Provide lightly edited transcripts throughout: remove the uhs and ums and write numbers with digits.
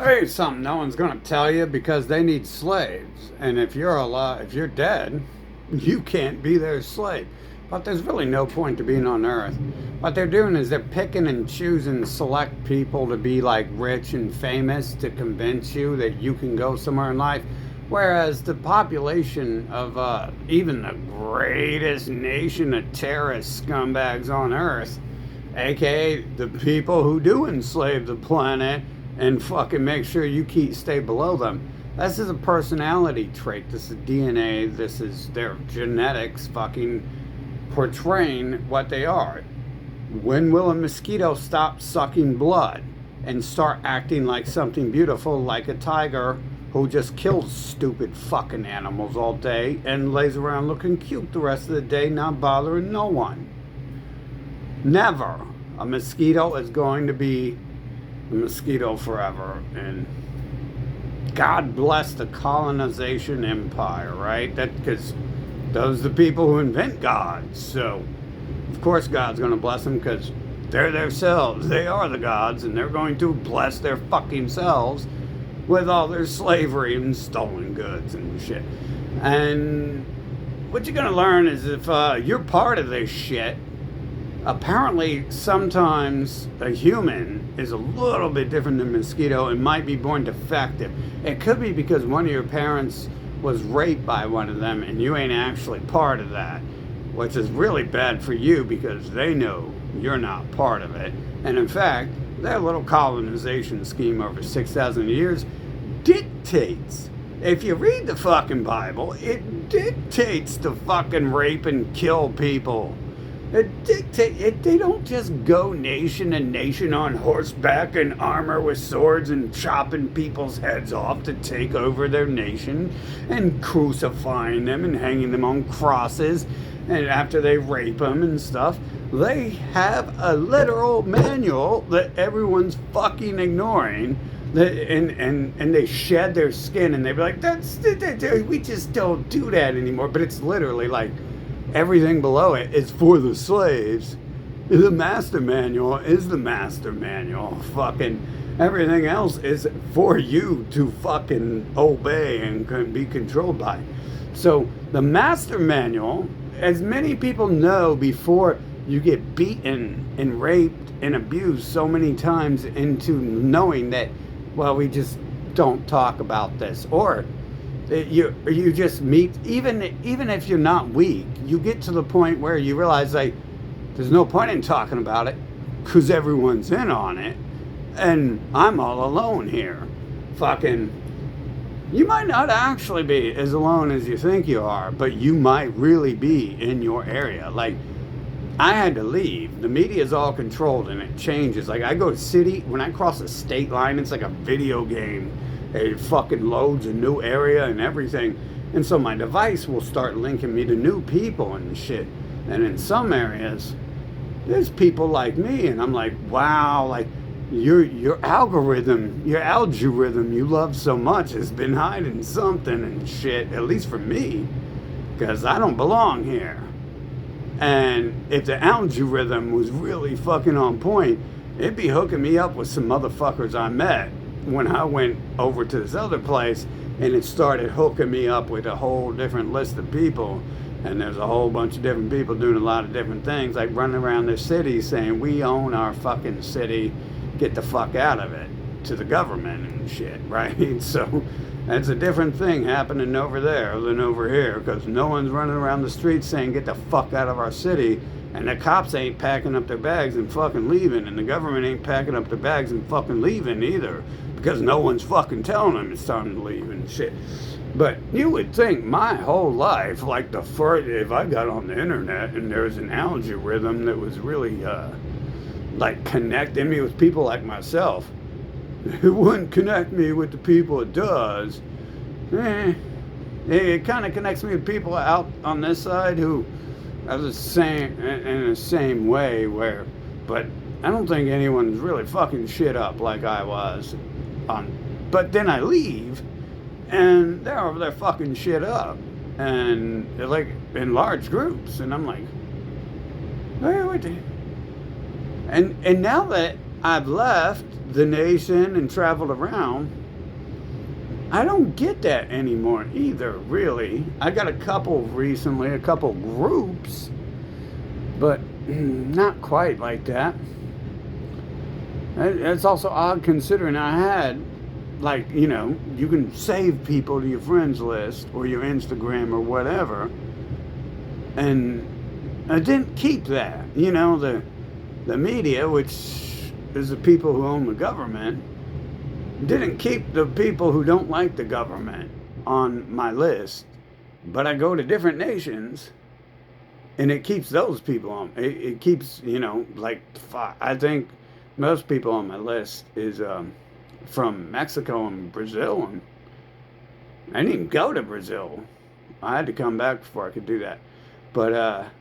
tell you something no one's going to tell you because they need slaves. And if you're alive, if you're dead, you can't be their slave. But there's really no point to being on Earth. What they're doing is they're picking and choosing select people to be like rich and famous to convince you that you can go somewhere in life. Whereas the population of even the greatest nation of terrorist scumbags on Earth, aka the people who do enslave the planet and fucking make sure you stay below them. This is a personality trait. This is DNA. This is their genetics fucking portraying what they are. When will a mosquito stop sucking blood and start acting like something beautiful, like a tiger who just kills stupid fucking animals all day and lays around looking cute the rest of the day, not bothering no one? Never. A mosquito is going to be a mosquito forever. And God bless the colonization empire, right? That because those are the people who invent God. So, of course, God's going to bless them because they're themselves. They are the gods, and they're going to bless their fucking selves with all their slavery and stolen goods and shit. And what you're going to learn is if you're part of this shit, apparently sometimes a human is a little bit different than a mosquito and might be born defective. It could be because one of your parents was raped by one of them and you ain't actually part of that, which is really bad for you because they know you're not part of it. And in fact, their little colonization scheme over 6,000 years dictates, if you read the fucking Bible, it dictates to fucking rape and kill people. They don't just go nation and nation on horseback and armor with swords and chopping people's heads off to take over their nation and crucifying them and hanging them on crosses and after they rape them and stuff. They have a literal manual that everyone's fucking ignoring. And they shed their skin and they be like, we just don't do that anymore. But it's literally like everything below it is for the slaves. The master manual is the master manual. Fucking everything else is for you to fucking obey and be controlled by. So the master manual, as many people know before you get beaten and raped and abused so many times into knowing that, well, we just don't talk about this. Or you just meet, even if you're not weak, you get to the point where you realize, like, there's no point in talking about it because everyone's in on it and I'm all alone here. Fucking, you might not actually be as alone as you think you are, but you might really be in your area. Like, I had to leave. The media is all controlled and it changes. Like, I go to city, when I cross a state line, it's like a video game. It fucking loads a new area and everything. And so my device will start linking me to new people and shit. And in some areas, there's people like me. And I'm like, wow, like your algorithm you love so much has been hiding something and shit, at least for me, because I don't belong here. And if the algorithm was really fucking on point, it'd be hooking me up with some motherfuckers I met when I went over to this other place, and it started hooking me up with a whole different list of people. And there's a whole bunch of different people doing a lot of different things, like running around their city saying, we own our fucking city, get the fuck out of it, to the government and shit, right? So that's a different thing happening over there than over here, because no one's running around the streets saying, get the fuck out of our city, and the cops ain't packing up their bags and fucking leaving, and the government ain't packing up their bags and fucking leaving either, because no one's fucking telling them it's time to leave and shit. But you would think my whole life, like the first, if I got on the internet and there was an algorithm that was really like connecting me with people like myself, it wouldn't connect me with the people it does. It kind of connects me with people out on this side who are the same, in the same way, where, but I don't think anyone's really fucking shit up like I was on. But then I leave and they're over there fucking shit up, and they're like in large groups, and I'm like, hey, what the? And now that I've left the nation and traveled around, I don't get that anymore either, really. I got a couple recently, a couple groups, but not quite like that. It's also odd considering I had, like, you can save people to your friends list or your Instagram or whatever, and I didn't keep that. The media, which is the people who own the government, didn't keep the people who don't like the government on my list, but I go to different nations and it keeps those people on. It keeps, like, I think most people on my list is from Mexico and Brazil, and I didn't even go to Brazil. I had to come back before I could do that. But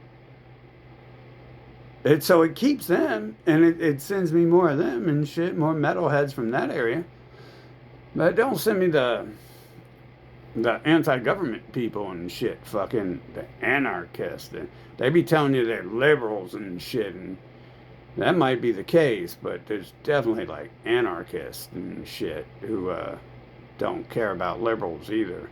so it keeps them, and it sends me more of them and shit, more metalheads from that area. But don't send me the anti-government people and shit, fucking the anarchists. They be telling you they're liberals and shit, and that might be the case, but there's definitely like anarchists and shit who don't care about liberals either.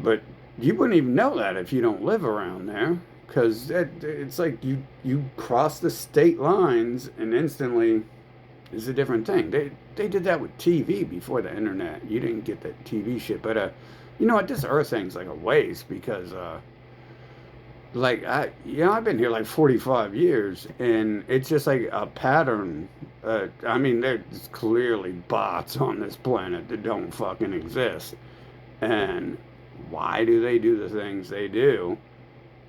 But you wouldn't even know that if you don't live around there, because it's like you cross the state lines and instantly it's a different thing. They did that with TV before the internet. You didn't get that TV shit, but you know what? This Earth thing's like a waste because like I've been here like 45 years, and it's just like a pattern. I mean, there's clearly bots on this planet that don't fucking exist, and why do they do the things they do?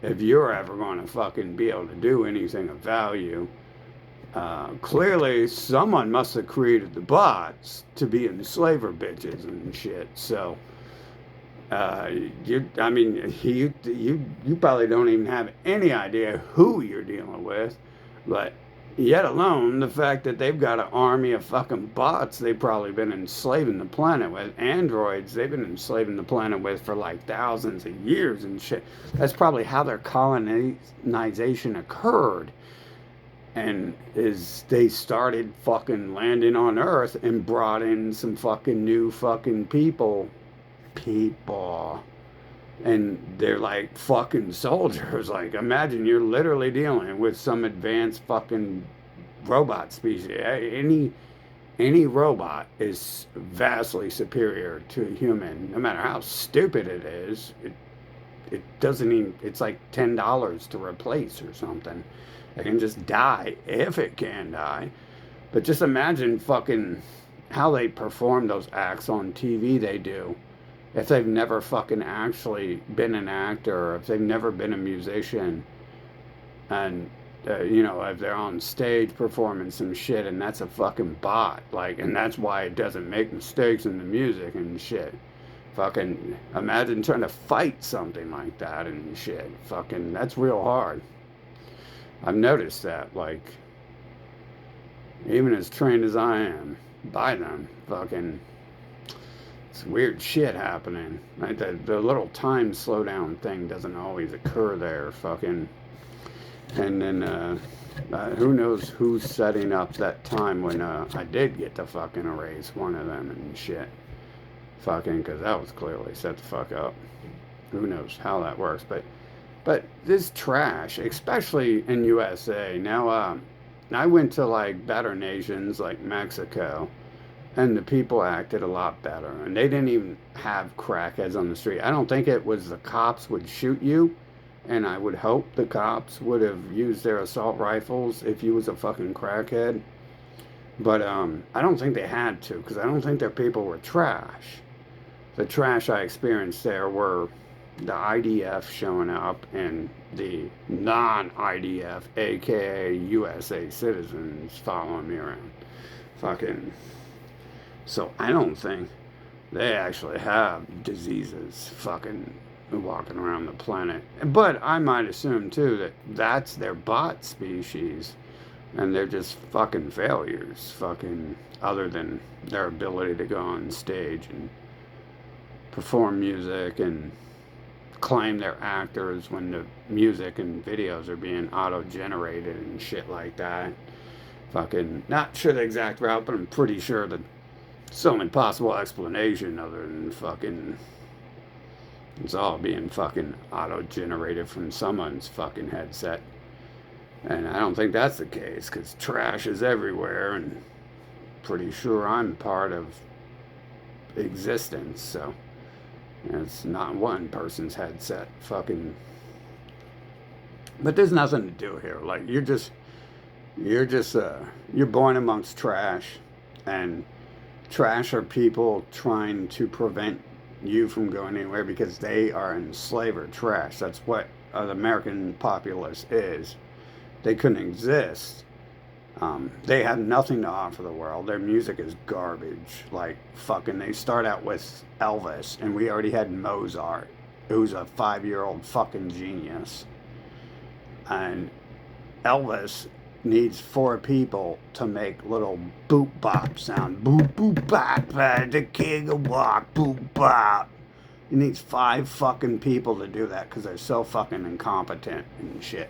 If you're ever going to fucking be able to do anything of value, clearly someone must have created the bots to be enslaver bitches and shit. So. You probably don't even have any idea who you're dealing with, but yet alone the fact that they've got an army of fucking bots they've probably been enslaving the planet with, androids they've been enslaving the planet with for like thousands of years and shit. That's probably how their colonization occurred, and is they started fucking landing on Earth and brought in some fucking new fucking people, and they're like fucking soldiers. Like, imagine you're literally dealing with some advanced fucking robot species. Any robot is vastly superior to a human, no matter how stupid it is. It doesn't even, it's like $10 to replace or something. It can just die if it can die. But just imagine fucking how they perform those acts on TV they do. If they've never fucking actually been an actor, or if they've never been a musician, and if they're on stage performing some shit and that's a fucking bot, like, and that's why it doesn't make mistakes in the music and shit. Fucking imagine trying to fight something like that and shit. Fucking, that's real hard. I've noticed that, like, even as trained as I am by them, fucking, it's weird shit happening. Like the little time slowdown thing doesn't always occur there, fucking. And then who knows who's setting up that time when I did get to fucking erase one of them and shit. Fucking, because that was clearly set the fuck up. Who knows how that works, but this trash, especially in USA. Now, I went to like better nations like Mexico, and the people acted a lot better, and they didn't even have crackheads on the street. I don't think it was the cops would shoot you, and I would hope the cops would have used their assault rifles if you was a fucking crackhead. But I don't think they had to, because I don't think their people were trash. The trash I experienced there were the IDF showing up and the non-IDF, aka USA citizens, following me around. Fucking. So I don't think they actually have diseases fucking walking around the planet. But I might assume too that that's their bot species, and they're just fucking failures, fucking, other than their ability to go on stage and perform music and claim they're actors when the music and videos are being auto-generated and shit like that. Fucking, not sure the exact route, but I'm pretty sure that it's the only possible explanation other than fucking, it's all being fucking auto-generated from someone's fucking headset. And I don't think that's the case, because trash is everywhere, and pretty sure I'm part of existence, so it's not one person's headset. Fucking, but there's nothing to do here. Like, you're born amongst trash, and trash are people trying to prevent you from going anywhere because they are enslaver trash. That's what the American populace is. They couldn't exist. They have nothing to offer the world. Their music is garbage. Like, fucking, they start out with Elvis, and we already had Mozart, who's a 5-year-old fucking genius. And Elvis needs 4 people to make little boop bop sound. Boop boop bop, the king of walk, boop bop. He needs 5 fucking people to do that because they're so fucking incompetent and shit.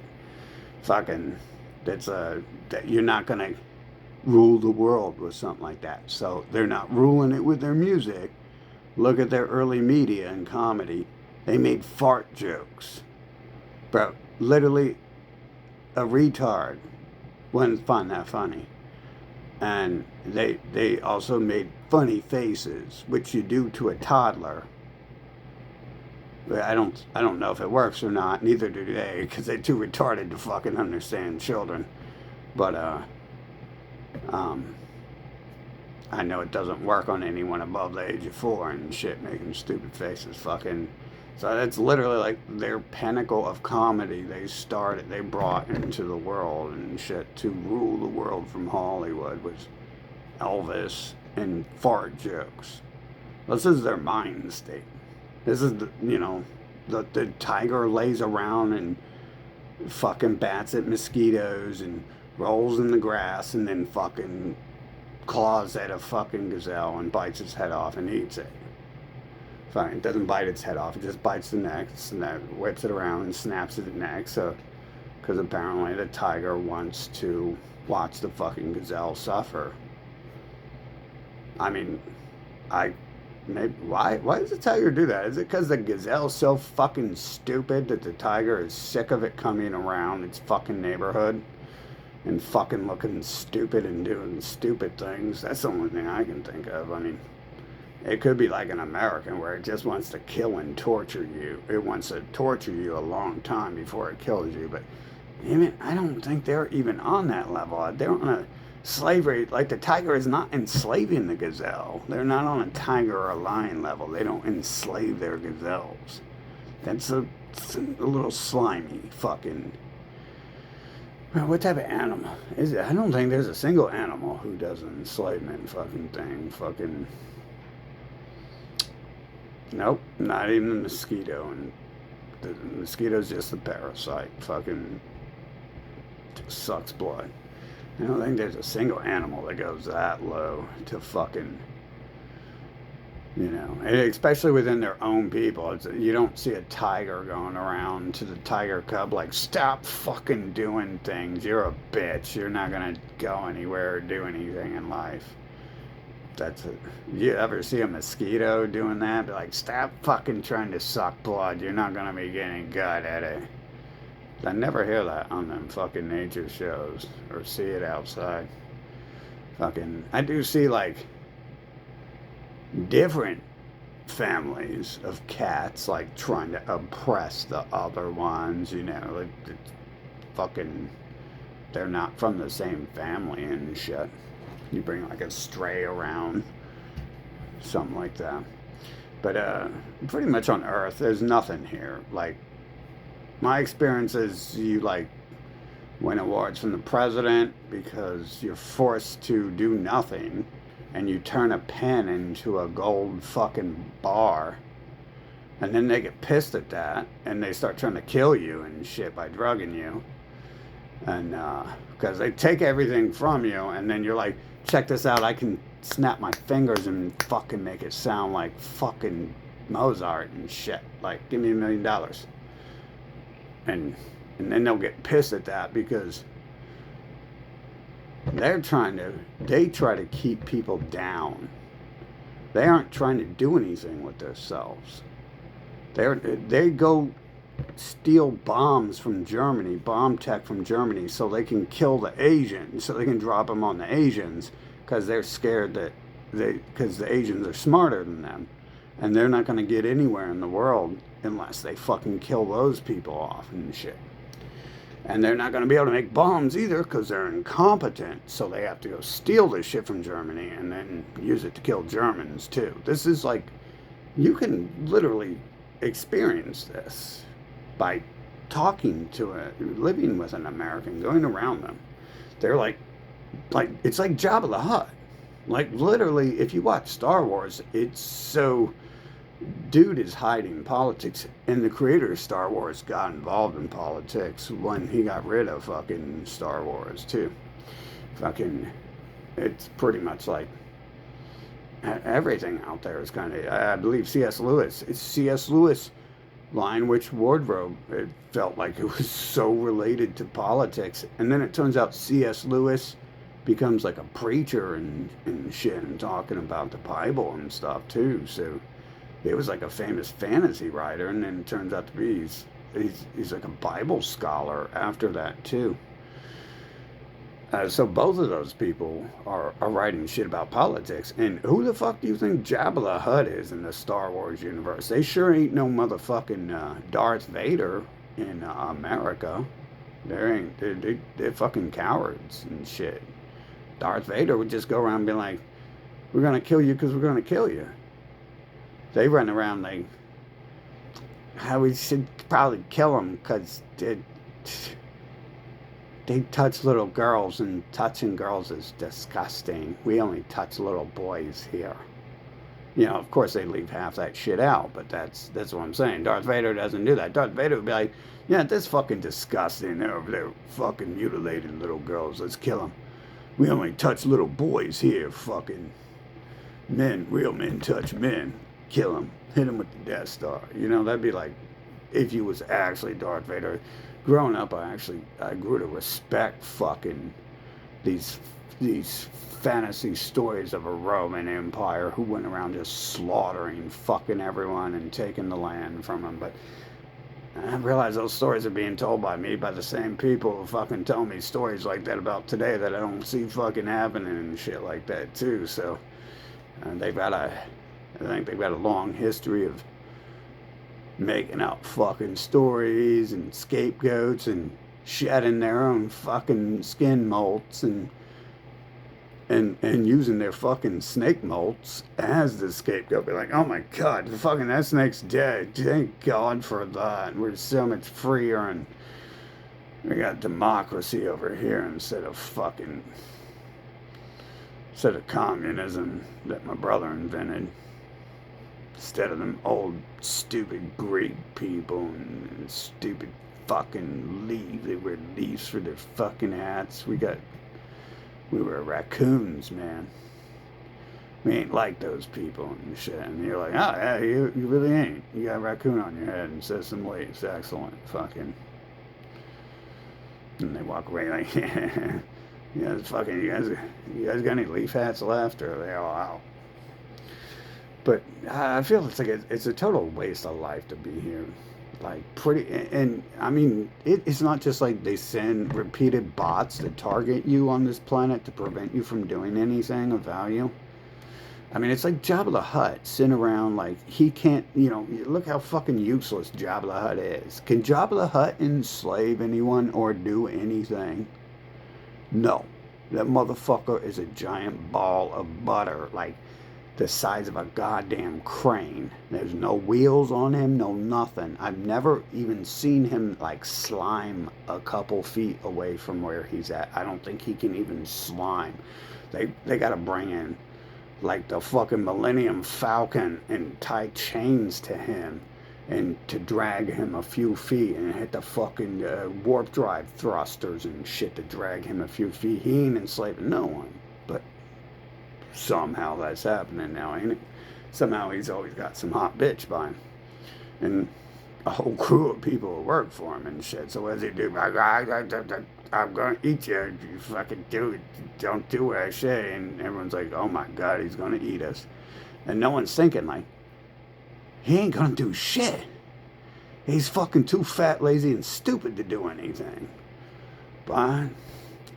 Fucking, that you're not gonna rule the world with something like that. So they're not ruling it with their music. Look at their early media and comedy. They made fart jokes. Bro, literally a retard wouldn't find that funny. And they also made funny faces, which you do to a toddler. I don't know if it works or not. Neither do they, because they're too retarded to fucking understand children. But I know it doesn't work on anyone above the age of 4 and shit, making stupid faces. Fucking, so that's literally like their pinnacle of comedy. They brought into the world and shit to rule the world from Hollywood was Elvis and fart jokes. This is their mind state. This is the tiger lays around and fucking bats at mosquitoes and rolls in the grass and then fucking claws at a fucking gazelle and bites its head off and eats it. Fine, it doesn't bite its head off, it just bites the neck, whips it around and snaps its neck. So, because apparently the tiger wants to watch the fucking gazelle suffer. I mean, maybe why does the tiger do that? Is it because the gazelle's so fucking stupid that the tiger is sick of it coming around its fucking neighborhood and fucking looking stupid and doing stupid things? That's the only thing I can think of. I mean, it could be like an American where it just wants to kill and torture you. It wants to torture you a long time before it kills you. But even I don't think they're even on that level. They're on a slavery, like the tiger is not enslaving the gazelle. They're not on a tiger or a lion level. They don't enslave their gazelles. That's a little slimy fucking. Well, what type of animal is it? I don't think there's a single animal who does an enslavement fucking thing. Fucking. Nope, not even the mosquito. And the mosquito's just a parasite. Fucking just sucks blood. I don't think there's a single animal that goes that low to fucking, and especially within their own people. You don't see a tiger going around to the tiger cub like, stop fucking doing things. You're a bitch. You're not going to go anywhere or do anything in life. You ever see a mosquito doing that? Be like, stop fucking trying to suck blood. You're not going to be getting good at it. I never hear that on them fucking nature shows or see it outside. Fucking, I do see like different families of cats like trying to oppress the other ones, like fucking, they're not from the same family and shit. You bring like a stray around, something like that. But pretty much on Earth, there's nothing here. Like, my experience is you like win awards from the president because you're forced to do nothing and you turn a pen into a gold fucking bar, and then they get pissed at that and they start trying to kill you and shit by drugging you, and because they take everything from you, and then you're like, check this out, I can snap my fingers and fucking make it sound like fucking Mozart and shit. Like, give me $1 million. And then they'll get pissed at that because they try to keep people down. They aren't trying to do anything with themselves. They go steal bombs from Germany, bomb tech from Germany, so they can kill the Asians, so they can drop them on the Asians, because they're scared that because the Asians are smarter than them, and they're not going to get anywhere in the world unless they fucking kill those people off and shit. And they're not going to be able to make bombs either because they're incompetent, so they have to go steal this shit from Germany and then use it to kill Germans too. This is like, you can literally experience this by talking to living with an American, going around them. They're like it's like Jabba the Hutt. Like, literally, if you watch Star Wars, it's so, dude is hiding politics, and the creator of Star Wars got involved in politics when he got rid of fucking Star Wars too. Fucking, it's pretty much like everything out there is kind of, I believe C.S. Lewis. It's C.S. Lewis Lion Witch Wardrobe. It felt like it was so related to politics, and then it turns out C.S. Lewis becomes like a preacher and shit, and talking about the Bible and stuff too. So it was like a famous fantasy writer, and then it turns out to be he's like a Bible scholar after that too. So both of those people are writing shit about politics. And who the fuck do you think Jabba the Hutt is in the Star Wars universe? They sure ain't no motherfucking Darth Vader in America. They're fucking cowards and shit. Darth Vader would just go around and be like, we're going to kill you because we're going to kill you. They run around like, how we should probably kill them because they touch little girls, and touching girls is disgusting. We only touch little boys here. You know, of course they leave half that shit out, but that's what I'm saying. Darth Vader doesn't do that. Darth Vader would be like, yeah, that's fucking disgusting. They're over there fucking mutilating little girls. Let's kill them. We only touch little boys here, fucking men. Real men touch men. Kill them. Hit them with the Death Star. You know, that'd be like if you was actually Darth Vader. Growing up, I grew to respect fucking these fantasy stories of a Roman Empire who went around just slaughtering fucking everyone and taking the land from them. But I realize those stories are being told by me by the same people who fucking tell me stories like that about today that I don't see fucking happening and shit like that too. So I think they've got a long history of making up fucking stories and scapegoats and shedding their own fucking skin molts and using their fucking snake molts as the scapegoat. Be like, oh my god, fucking that snake's dead. Thank God for that. We're so much freer and we got democracy over here instead of communism that my brother invented. Instead of them old stupid Greek people and stupid fucking leaves. They wear leaves for their fucking hats. We were raccoons, man. We ain't like those people and shit. And you're like, oh yeah, you really ain't. You got a raccoon on your head and says some leaves. Excellent. Fucking. And they walk away like, yeah, fucking, you guys got any leaf hats left, or are they all out? But I feel it's a total waste of life to be here. Like, and I mean, it's not just like they send repeated bots to target you on this planet to prevent you from doing anything of value. I mean, it's like Jabba the Hutt sitting around like he can't, look how fucking useless Jabba the Hutt is. Can Jabba the Hutt enslave anyone or do anything? No. That motherfucker is a giant ball of butter, like the size of a goddamn crane. There's no wheels on him, no nothing. I've never even seen him like slime a couple feet away from where he's at. I don't think he can even slime. They gotta bring in like the fucking Millennium Falcon and tie chains to him and to drag him a few feet and hit the fucking warp drive thrusters and shit to drag him a few feet. He ain't enslaving no one, but somehow that's happening now, ain't it? somehow he's always got some hot bitch by him. And a whole crew of people who work for him and shit. So what does he do? I'm gonna eat you. You fucking do it. Don't do what I say. And everyone's like, oh my God, he's gonna eat us. And no one's thinking like, he ain't gonna do shit. He's fucking too fat, lazy, and stupid to do anything. But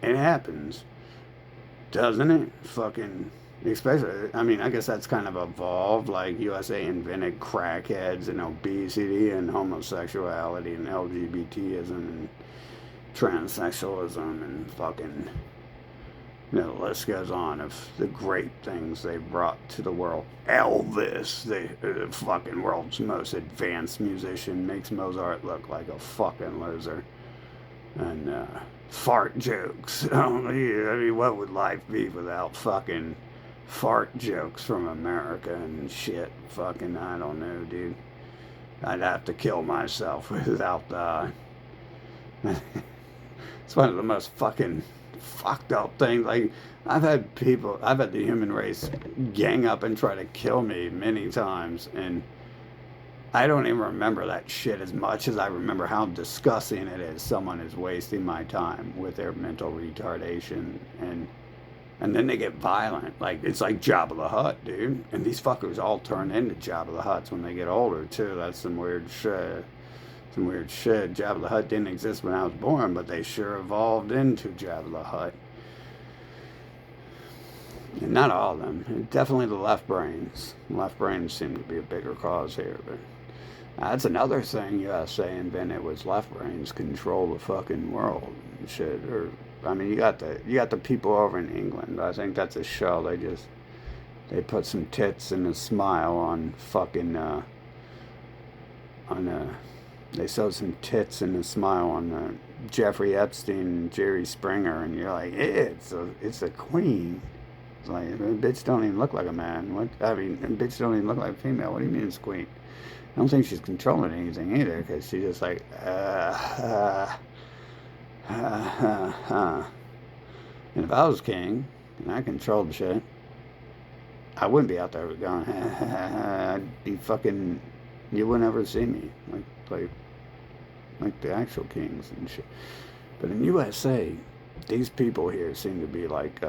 it happens, doesn't it? Fucking, especially, I mean, I guess that's kind of evolved. Like, USA invented crackheads and obesity and homosexuality and LGBTism and transsexualism and fucking, the list goes on of the great things they brought to the world. Elvis, the fucking world's most advanced musician, makes Mozart look like a fucking loser. And fart jokes. I mean, what would life be without fucking fart jokes from America and shit? Fucking, I don't know, dude. I'd have to kill myself without that. It's one of the most fucking fucked up things. Like, I've had the human race gang up and try to kill me many times, and I don't even remember that shit as much as I remember how disgusting it is someone is wasting my time with their mental retardation, and then they get violent. Like, it's like Jabba the Hutt, dude. And these fuckers all turn into Jabba the Hutts when they get older, too. That's some weird shit. Jabba the Hutt didn't exist when I was born, but they sure evolved into Jabba the Hutt. And not all of them. Definitely the left brains. Left brains seem to be a bigger cause here, but that's another thing USA invented, was left brains control the fucking world and shit. Or, I mean, you got the people over in England. I think that's a show. They put some tits and a smile on fucking they sewed some tits and a smile on Jeffrey Epstein and Jerry Springer, and you're like, it's a queen. It's like, bitch don't even look like a man. What? I mean, bitch don't even look like a female. What do you mean it's queen? I don't think she's controlling anything either, because she's just like, And if I was king and I controlled shit, I wouldn't be out there going, I'd be fucking, you wouldn't ever see me like the actual kings and shit. But in USA, these people here seem to be like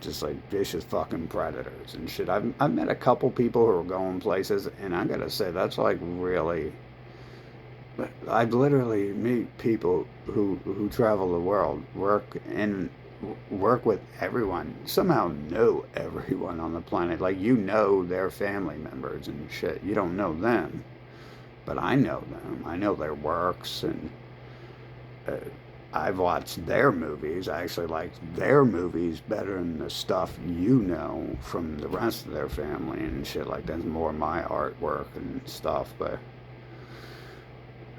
just like vicious fucking predators and shit. I've met a couple people who are going places, and I gotta say, that's like really, I literally meet people who travel the world, work with everyone, somehow know everyone on the planet. Like, you know their family members and shit. You don't know them, but I know them. I know their works, and I've watched their movies. I actually like their movies better than the stuff you know from the rest of their family and shit. Like, that's more my artwork and stuff, but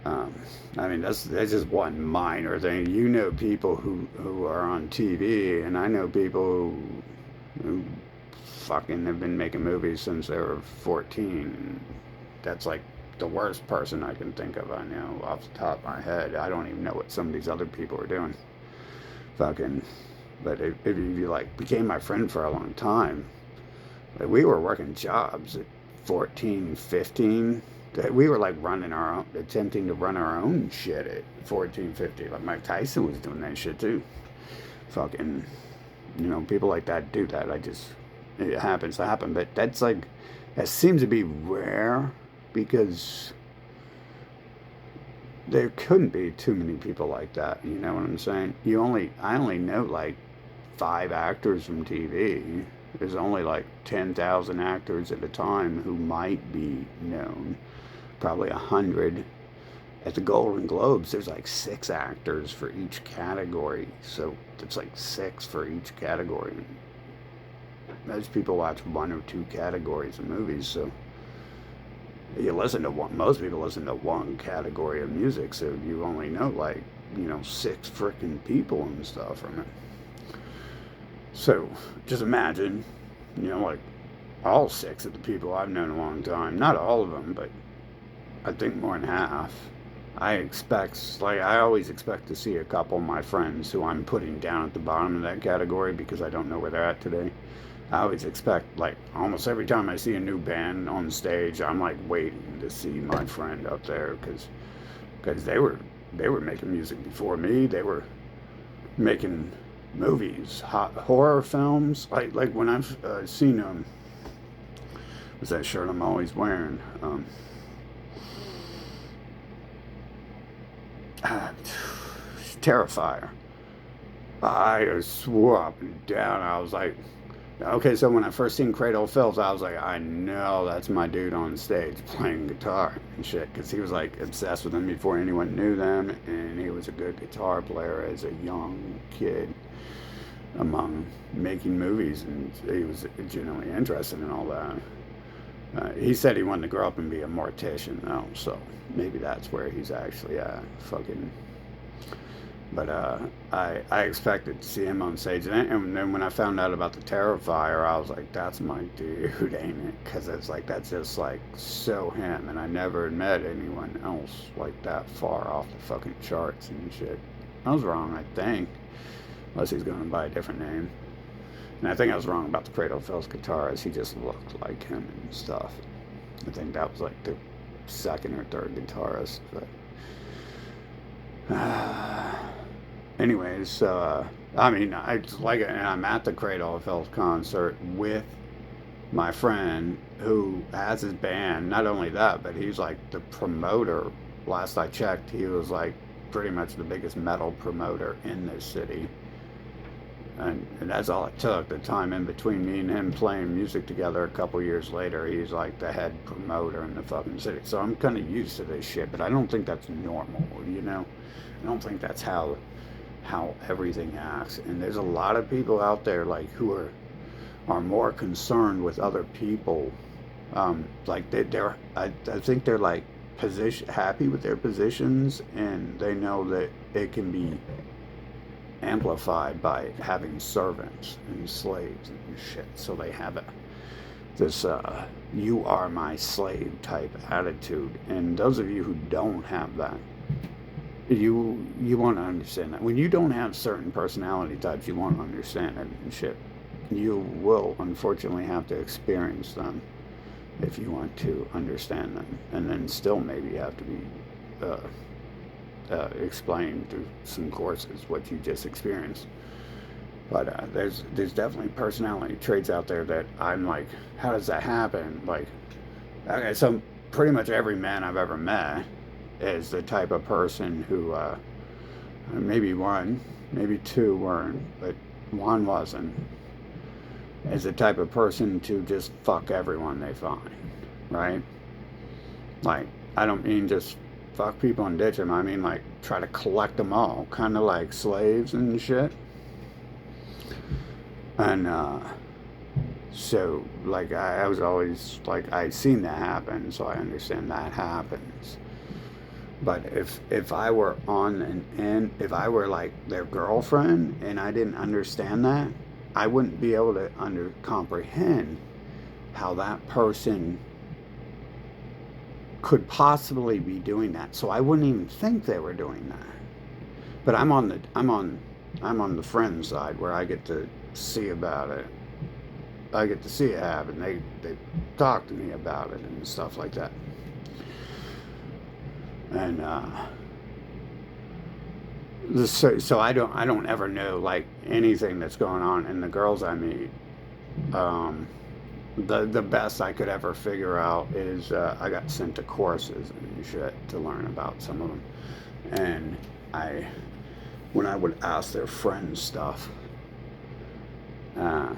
I mean, that's just one minor thing. You know people who are on TV, and I know people who fucking have been making movies since they were 14. That's like the worst person I can think of. I know off the top of my head. I don't even know what some of these other people are doing. Fucking, but if you like became my friend for a long time, like, we were working jobs at 14, 15. We were like attempting to run our own shit at 14, 15. Like, Mike Tyson was doing that shit too. Fucking, people like that do that. It happens to happen. But that's like, that seems to be rare, because there couldn't be too many people like that. You know what I'm saying? I only know like 5 actors from TV. There's only like 10,000 actors at a time who might be known. Probably 100. At the Golden Globes, there's like 6 actors for each category. So it's like 6 for each category. Most people watch 1 or 2 categories of movies, so most people listen to 1 category of music, so you only know like, 6 freaking people and stuff from it. So just imagine, like all 6 of the people I've known a long time, not all of them, but I think more than half. I always expect to see a couple of my friends who I'm putting down at the bottom of that category because I don't know where they're at today. I always expect, like, almost every time I see a new band on stage, I'm like waiting to see my friend up there because they were making music before me. They were making movies, horror films. Like when I've seen what's that shirt I'm always wearing? Uh, Terrifier. I swore up and down. I was like, okay, so when I first seen Cradle of Filth, I was like, I know that's my dude on stage playing guitar and shit, because he was like obsessed with them before anyone knew them, and he was a good guitar player as a young kid among making movies, and he was genuinely interested in all that. He said he wanted to grow up and be a mortician, though, so maybe that's where he's actually at. Fucking. But I expected to see him on stage, and then when I found out about the Terrifier, I was like, "That's my dude, ain't it?" Because it's like that's just like so him, and I never met anyone else like that far off the fucking charts and shit. I was wrong, I think, unless he's going to buy a different name. And I think I was wrong about the Cradle of Filth guitarist. He just looked like him and stuff. I think that was like the second or third guitarist, but. Anyways, I mean, I just like it, and I'm at the Cradle of Filth concert with my friend who has his band. Not only that, but he's like the promoter. Last I checked, he was like pretty much the biggest metal promoter in this city. And that's all it took. The time in between me and him playing music together a couple years later, he's like the head promoter in the fucking city. So I'm kind of used to this shit, but I don't think that's normal, you know? I don't think that's how everything acts. And there's a lot of people out there like who are more concerned with other people. Like I think they're like happy with their positions, and they know that it can be amplified by having servants and slaves and shit. So they have this "you are my slave" type attitude. And those of you who don't have that, you want to understand that. When you don't have certain personality types, you want to understand it and shit. You will unfortunately have to experience them if you want to understand them, and then still maybe have to be explain through some courses what you just experienced. But there's definitely personality traits out there that I'm like, how does that happen? Like, okay, so pretty much every man I've ever met is the type of person who, maybe one, maybe two weren't, but one wasn't, is the type of person to just fuck everyone they find, right? Like, I don't mean just fuck people and ditch them. I mean, like, try to collect them all, kind of like slaves and shit. And so, like, I was always like, I'd seen that happen, so I understand that happens. But if I were on an end, if I were like their girlfriend and I didn't understand that, I wouldn't be able to comprehend how that person could possibly be doing that. So I wouldn't even think they were doing that. But I'm on the friend side where I get to see about it. I get to see it happen. They talk to me about it and stuff like that. And so I don't ever know like anything that's going on. And the girls I meet, the best I could ever figure out is I got sent to courses and shit to learn about some of them. And when I would ask their friends stuff, I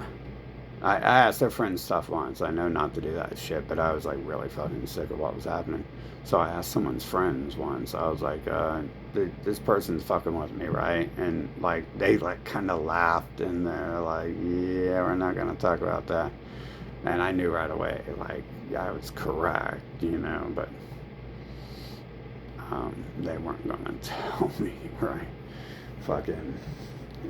asked their friends stuff once. I know not to do that shit, but I was like really fucking sick of what was happening. So I asked someone's friends once. I was like, this person's fucking with me, right? And like they like kind of laughed and they're like, yeah, we're not gonna talk about that. And I knew right away, like, yeah, I was correct, you know, but they weren't gonna tell me, right? Fucking,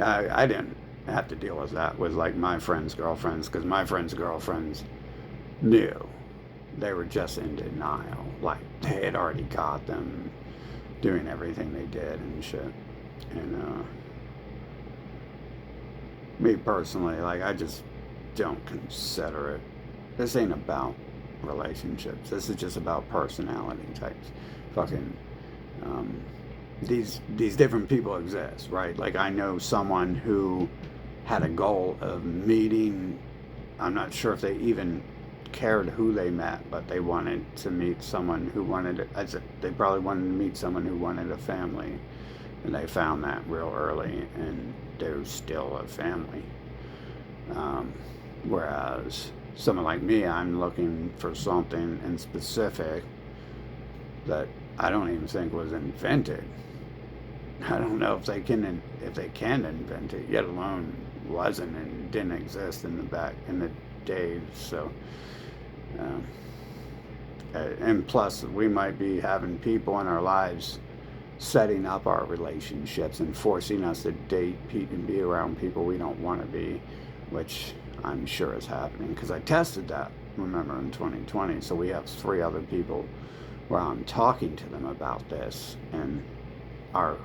I didn't have to deal with that with like my friends' girlfriends, because my friends' girlfriends knew. They were just in denial. Like, they had already got them doing everything they did and shit. And me personally, like, I just don't consider it. This ain't about relationships. This is just about personality types. Fucking, um, these different people exist, right? Like I know someone who had a goal of meeting. I'm not sure if they even cared who they met, but they wanted to meet someone who wanted. They probably wanted to meet someone who wanted a family, and they found that real early, and they're still a family. Whereas someone like me, I'm looking for something in specific that I don't even think was invented. I don't know if they can invent it, yet alone wasn't and didn't exist in the days. So, and plus, we might be having people in our lives setting up our relationships and forcing us to date and be around people we don't want to be, which I'm sure is happening because I tested that, remember, in 2020. So we have 3 other people where I'm talking to them about this, and our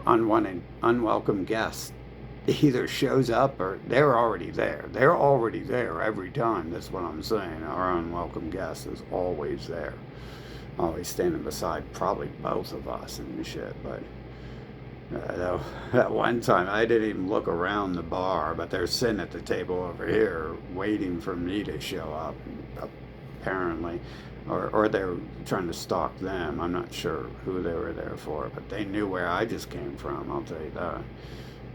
unwanted, unwelcome guest either shows up or they're already there. They're already there every time. That's what I'm saying. Our unwelcome guest is always there, always standing beside probably both of us and shit. But that one time I didn't even look around the bar, but they're sitting at the table over here waiting for me to show up, apparently. Or they're trying to stalk them. I'm not sure who they were there for, but they knew where I just came from, I'll tell you that.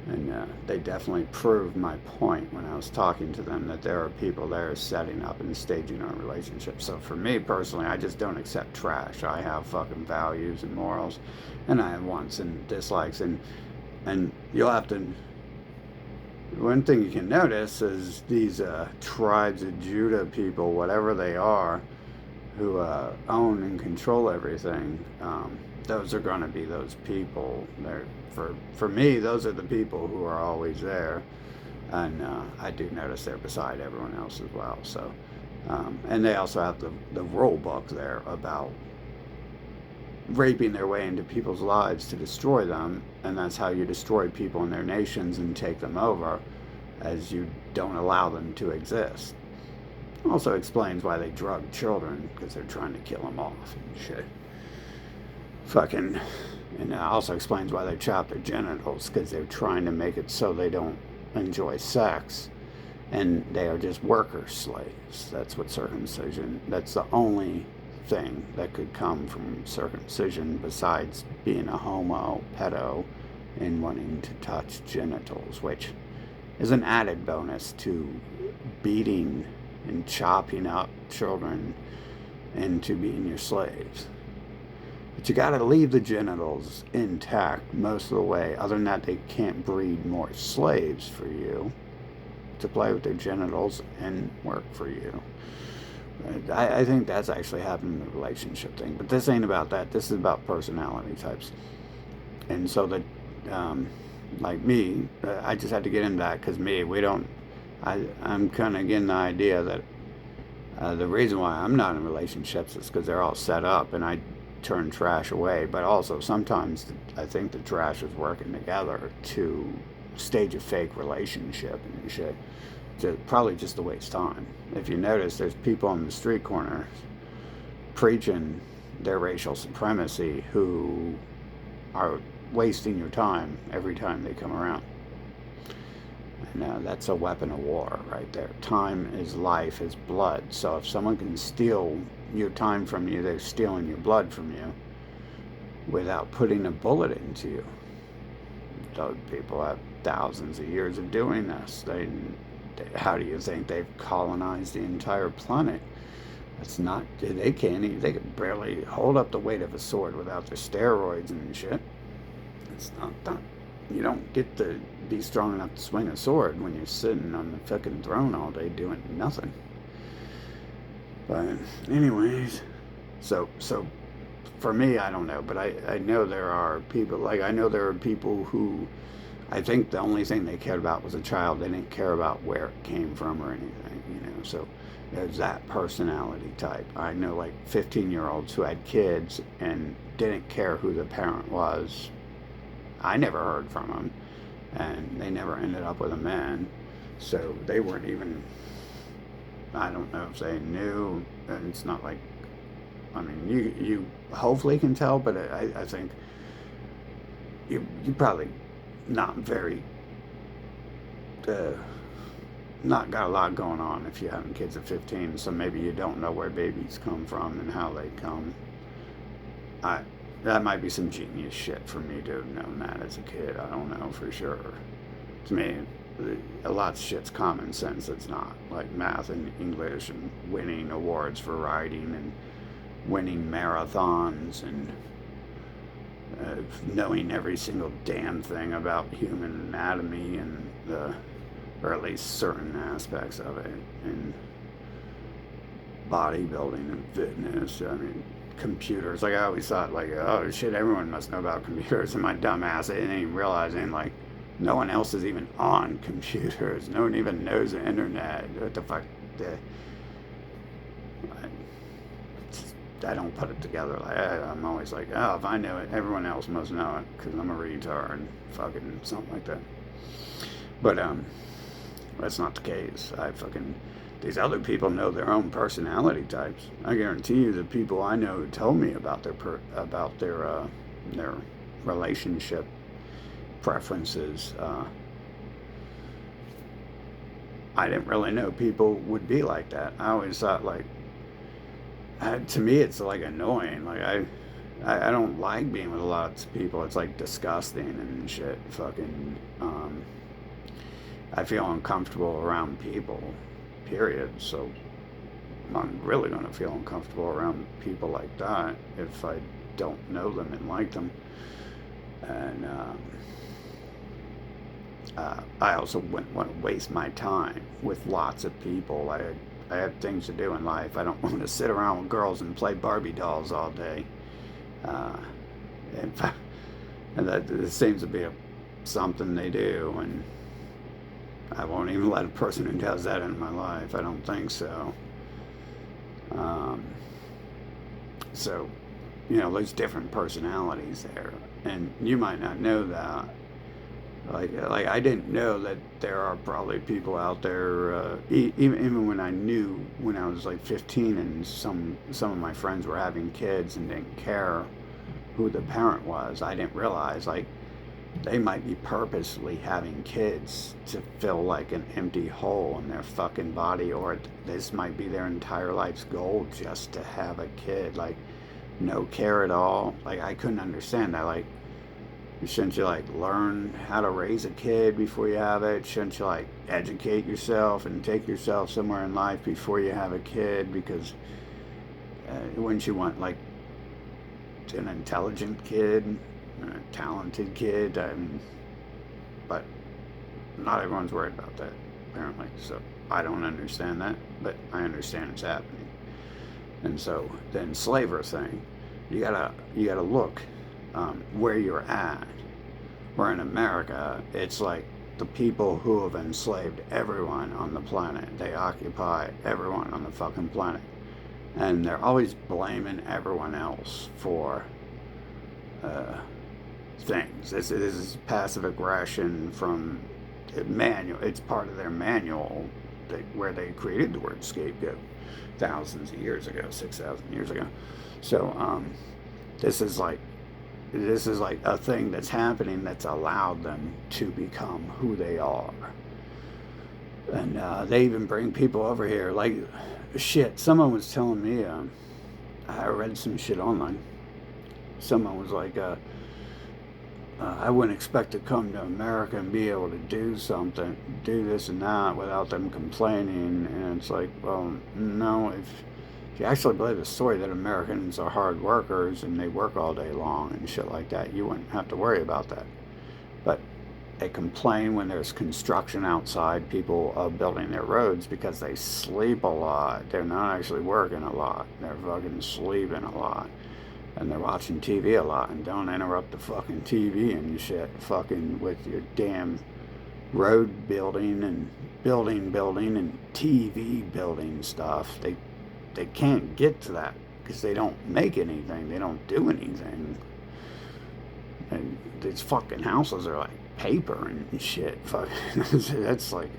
And they definitely proved my point when I was talking to them that there are people there setting up and staging our relationship. So for me personally, I just don't accept trash. I have fucking values and morals, and I have wants and dislikes. And you'll have to. One thing you can notice is these tribes of Judah people, whatever they are, who own and control everything, those are going to be those people. For me, those are the people who are always there, and I do notice they're beside everyone else as well. So, and they also have the rule book there about raping their way into people's lives to destroy them, and that's how you destroy people and their nations and take them over, as you don't allow them to exist. Also explains why they drug children, because they're trying to kill them off and shit. Fucking, and it also explains why they chop their genitals, because they're trying to make it so they don't enjoy sex, and they are just worker slaves. That's what circumcision, that's the only thing that could come from circumcision besides being a homo, pedo, and wanting to touch genitals, which is an added bonus to beating and chopping up children into being your slaves. But you gotta leave the genitals intact most of the way. Other than that, they can't breed more slaves for you to play with their genitals and work for you. I think that's actually happened in the relationship thing. But this ain't about that. This is about personality types. And so that, like me, I just had to get into that because I'm kind of getting the idea that the reason why I'm not in relationships is because they're all set up and I turn trash away. But also sometimes I think the trash is working together to stage a fake relationship and shit. Probably just to waste time. If you notice, there's people on the street corners preaching their racial supremacy who are wasting your time every time they come around. And that's a weapon of war right there. Time is life, is blood. So if someone can steal your time from you, they're stealing your blood from you without putting a bullet into you. Those people have thousands of years of doing this. How do you think they've colonized the entire planet? It's not, they can barely hold up the weight of a sword without their steroids and shit. It's not, you don't get to be strong enough to swing a sword when you're sitting on the fucking throne all day doing nothing. But anyways, so for me, I don't know, but I know there are people, I know there are people who I think the only thing they cared about was a child. They didn't care about where it came from or anything, so there's that personality type. I know 15-year-olds who had kids and didn't care who the parent was. I never heard from them. and they never ended up with a man. So they weren't even, I don't know if they knew, and it's not like, I mean, you hopefully can tell, but I think you probably not very, not got a lot going on if you're having kids at 15, so maybe you don't know where babies come from and how they come. That might be some genius shit for me to have known that as a kid. I don't know for sure. To me, a lot of shit's common sense. It's not like math and English and winning awards for writing and winning marathons and knowing every single damn thing about human anatomy and or at least certain aspects of it, and bodybuilding and fitness. I mean, computers. Like, I always thought, like, oh shit, everyone must know about computers. And my dumb ass, I didn't even realizing, like, no one else is even on computers. No one even knows the internet. What the fuck? I don't put it together. Like, I'm always like, oh, if I know it, everyone else must know it because I'm a retard and fucking something like that. But that's not the case. These other people know their own personality types. I guarantee you, the people I know who told me about their relationship preferences, I didn't really know people would be like that. I always thought, like, to me, it's like annoying. Like, I don't like being with a lot of people. It's like disgusting and shit. Fucking, I feel uncomfortable around people, period. So I'm really going to feel uncomfortable around people like that if I don't know them and like them. And I also wouldn't want to waste my time with lots of people. I have things to do in life. I don't want to sit around with girls and play Barbie dolls all day. And that seems to be something they do, and I won't even let a person who does that in my life. I don't think so. So, there's different personalities there, and you might not know that. Like I didn't know that there are probably people out there. Even when I knew when I was like 15, and some of my friends were having kids and didn't care who the parent was. I didn't realize, like, they might be purposely having kids to fill like an empty hole in their fucking body, or this might be their entire life's goal, just to have a kid. Like, no care at all. Like, I couldn't understand that. Like, shouldn't you like learn how to raise a kid before you have it? Shouldn't you like educate yourself and take yourself somewhere in life before you have a kid? Because wouldn't you want like an intelligent kid, a talented kid? But not everyone's worried about that, apparently. So I don't understand that, but I understand it's happening. And so the enslaver thing, you gotta look where you're at. Where in America, it's like the people who have enslaved everyone on the planet. They occupy everyone on the fucking planet. And they're always blaming everyone else for things. This is passive aggression from the manual. It's part of their manual where they created the word scapegoat thousands of years ago, 6,000 years ago. So this is like a thing that's happening that's allowed them to become who they are. And they even bring people over here. Like, shit, someone was telling me, I read some shit online. Someone was like, I wouldn't expect to come to America and be able to do something, do this and that without them complaining. And it's like, well, no, if you actually believe the story that Americans are hard workers and they work all day long and shit like that, you wouldn't have to worry about that. But they complain when there's construction outside, people building their roads, because they sleep a lot. They're not actually working a lot. They're fucking sleeping a lot. And they're watching TV a lot. And don't interrupt the fucking TV and shit fucking with your damn road building and building and TV building stuff. They can't get to that because they don't make anything. They don't do anything. And these fucking houses are like paper and shit. Fuck, that's like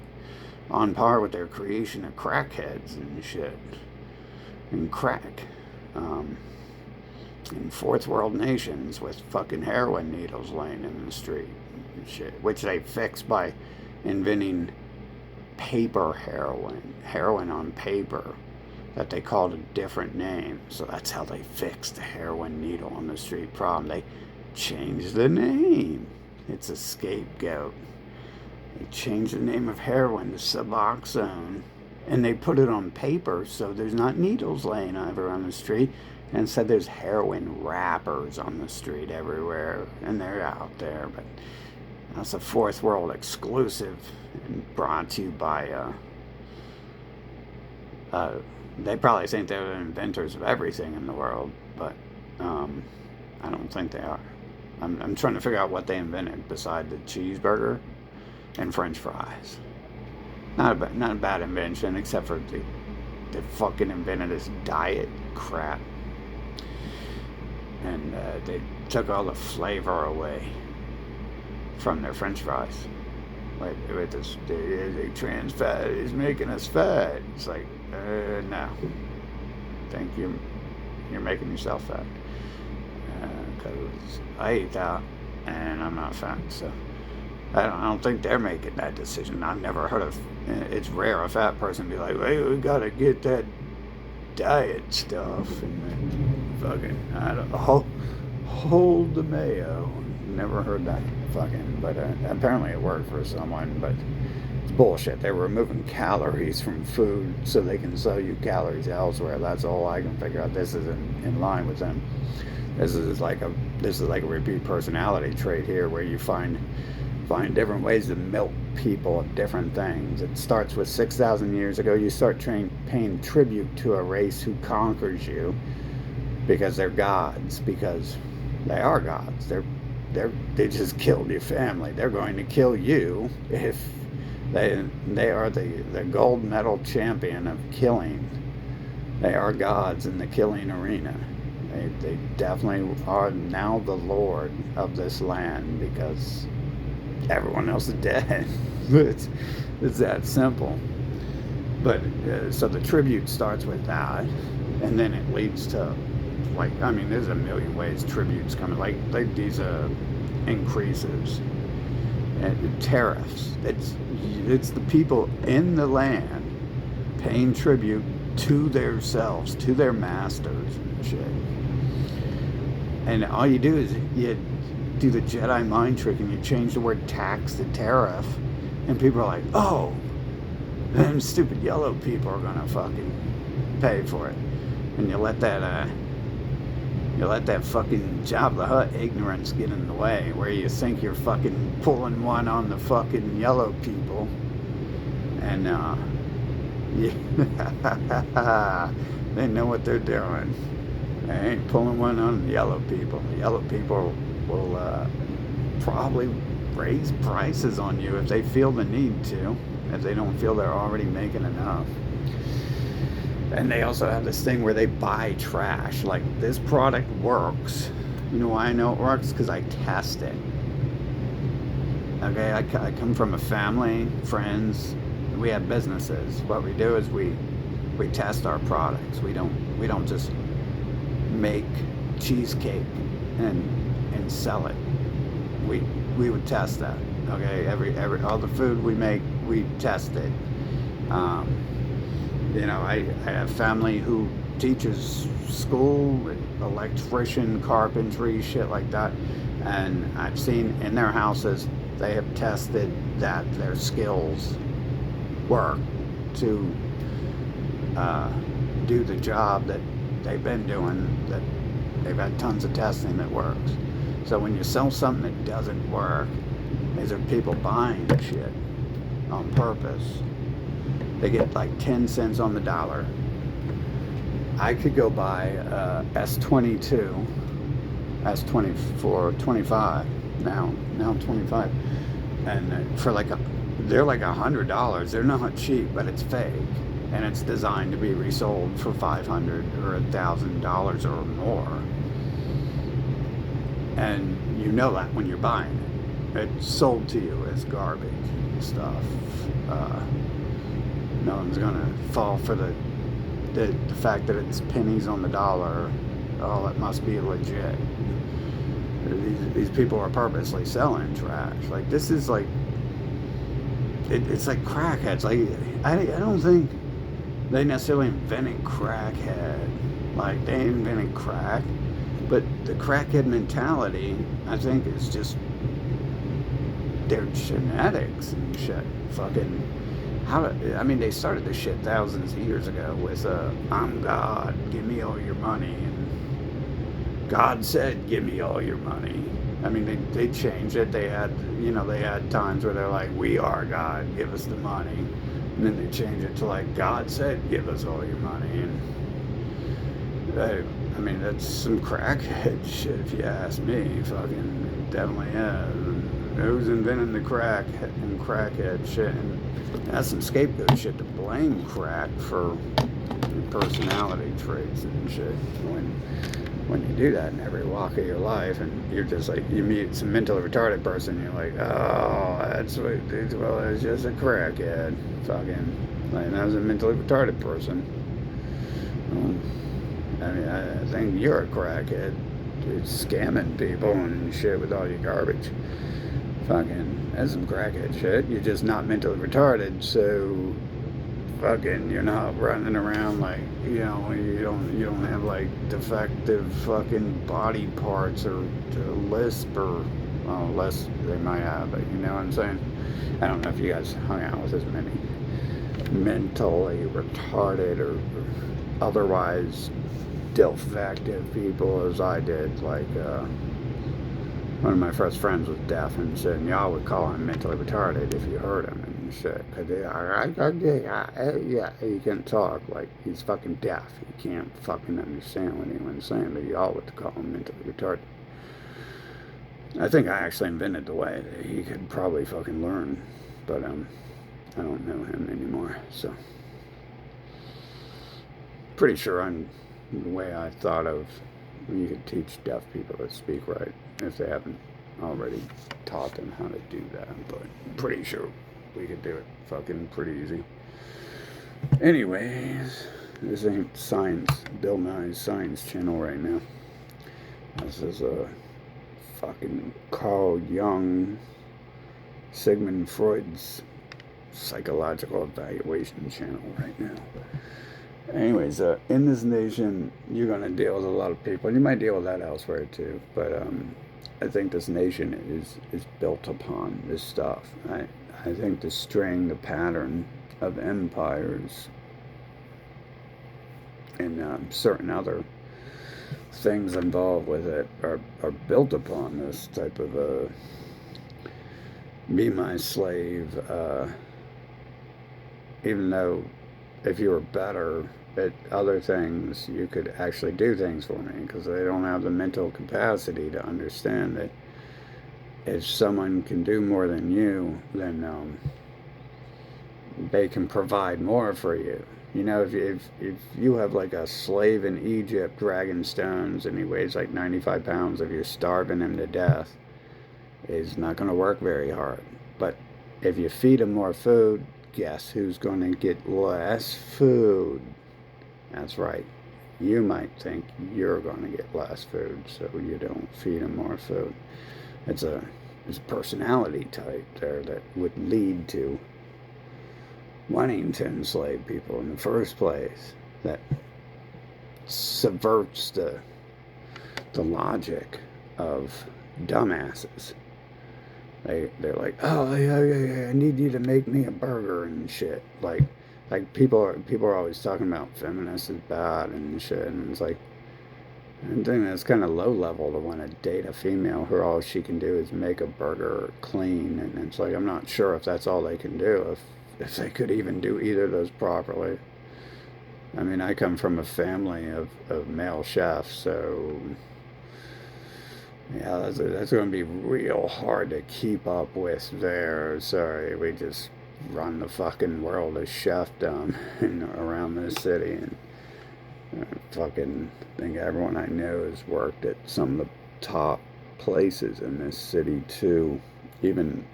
on par with their creation of crackheads and shit. And crack. In fourth world nations with fucking heroin needles laying in the street and shit, which they fixed by inventing paper heroin on paper, that they called a different name. So that's how they fixed the heroin needle on the street problem. They changed the name. It's a scapegoat. They changed the name of heroin to Suboxone, and they put it on paper so there's not needles laying over on the street. And said there's heroin wrappers on the street everywhere, and they're out there. But that's a fourth world exclusive, and brought to you by, they probably think they're the inventors of everything in the world, but I don't think they are. I'm trying to figure out what they invented beside the cheeseburger and French fries. Not a bad invention, except for they fucking invented this diet crap. And they took all the flavor away from their French fries. Like, with this, the trans fat is making us fat. It's like, no. Thank you. You're making yourself fat. Because I eat out, and I'm not fat, so I don't think they're making that decision. I've never heard of. It's rare a fat person be like, "Hey, we gotta get that diet stuff," and fucking, I don't know, hold the mayo. Never heard that fucking, but apparently it worked for someone, but it's bullshit. They're removing calories from food so they can sell you calories elsewhere. That's all I can figure out. This isn't in line with them. This is like a repeat personality trait here, where you find different ways to milk people of different things. It starts with 6,000 years ago. You start paying tribute to a race who conquers you because they're gods, because they are gods. They just killed your family. They're going to kill you if they are the gold medal champion of killing. They are gods in the killing arena. They definitely are now the lord of this land because everyone else is dead. it's that simple. But so the tribute starts with that, and then it leads to, like, I mean, there's a million ways tributes come, like these increases and tariffs. It's the people in the land paying tribute to themselves, to their masters and shit. And all you do is you do the Jedi mind trick and you change the word tax to tariff, and people are like, oh, them stupid yellow people are gonna fucking pay for it. And you let that fucking Jabba the Hutt ignorance get in the way, where you think you're fucking pulling one on the fucking yellow people, and yeah, they know what they're doing. They ain't pulling one on the yellow people. The yellow people will probably raise prices on you if they feel the need to, if they don't feel they're already making enough. And they also have this thing where they buy trash. Like, this product works. You know why I know it works? Because I test it. Okay, I come from a family, friends. We have businesses. What we do is we test our products. We don't just make cheesecake and sell it. We would test that. Okay, every all the food we make, we test it. You know, I have family who teaches school, electrician, carpentry, shit like that, and I've seen in their houses they have tested that their skills work to do the job that they've been doing, that they've had tons of testing that works. So when you sell something that doesn't work, these are people buying shit on purpose. They get like 10 cents on the dollar. I could go buy S22, S24, 25, now 25, and for they're like $100. They're not cheap, but it's fake, and it's designed to be resold for $500 or $1,000 or more. And you know that when you're buying it. it's sold to you as garbage and stuff. No one's gonna fall for the fact that it's pennies on the dollar. Oh, it must be legit. These people are purposely selling trash. Like, this is like, it's like crackheads. Like, I don't think they necessarily invented crackhead. Like, they invented crack, but the crackhead mentality, I think, is just their genetics and shit. Fucking, I mean, they started this shit thousands of years ago with, I'm God, give me all your money, and God said, give me all your money. I mean, they changed it. They had times where they're like, we are God, give us the money. And then they changed it to like, God said, give us all your money. And I mean, that's some crackhead shit, if you ask me. Fucking definitely is. Who's inventing the crack and crackhead shit? And that's some scapegoat shit to blame crack for personality traits and shit. When you do that in every walk of your life, and you're just like, you meet some mentally retarded person, you're like, oh, that's what, well, it's just a crackhead. Fucking, like, that was a mentally retarded person. I mean, I think you're a crackhead. It's scamming people and shit with all your garbage. Fucking, that's some crackhead shit. You're just not mentally retarded, so fucking, you're not running around like, you don't have like defective fucking body parts or lisp or, well, less they might have, but you know what I'm saying? I don't know if you guys hung out with as many mentally retarded or otherwise defective people as I did. Like, one of my first friends was deaf and shit, and y'all would call him mentally retarded if you heard him and shit. Cause yeah, he can't talk, like, he's fucking deaf. He can't fucking understand what anyone's saying, but y'all would call him mentally retarded. I think I actually invented the way that he could probably fucking learn, but I don't know him anymore, so. Pretty sure I'm the way I thought of, you could teach deaf people to speak right if they haven't already taught them how to do that, but I'm pretty sure we could do it fucking pretty easy. Anyways, this ain't science, Bill Nye's Science Channel right now. This is a fucking Carl Jung, Sigmund Freud's psychological evaluation channel right now. Anyways, in this nation, you're going to deal with a lot of people, and you might deal with that elsewhere too, but I think this nation is built upon this stuff. I think the string, the pattern of empires and certain other things involved with it are built upon this type of be my slave, even though if you were better at other things, you could actually do things for me, because they don't have the mental capacity to understand that if someone can do more than you, then they can provide more for you. You know, if you have like a slave in Egypt dragging stones and he weighs like 95 pounds, if you're starving him to death, it's not going to work very hard. But if you feed him more food, guess who's going to get less food? That's right. You might think you're going to get less food, so you don't feed him more food. It's a personality type there that would lead to wanting to enslave people in the first place, that subverts the logic of dumbasses. They're like, oh yeah, I need you to make me a burger and shit. Like people are always talking about feminists is bad and shit, and it's like, I think that's kind of low level to want to date a female who all she can do is make a burger clean, and it's like, I'm not sure if that's all they can do, if they could even do either of those properly. I mean, I come from a family of male chefs, so yeah, that's going to be real hard to keep up with there. Sorry, we just run the fucking world of chefdom around this city, and I fucking think everyone I know has worked at some of the top places in this city too, even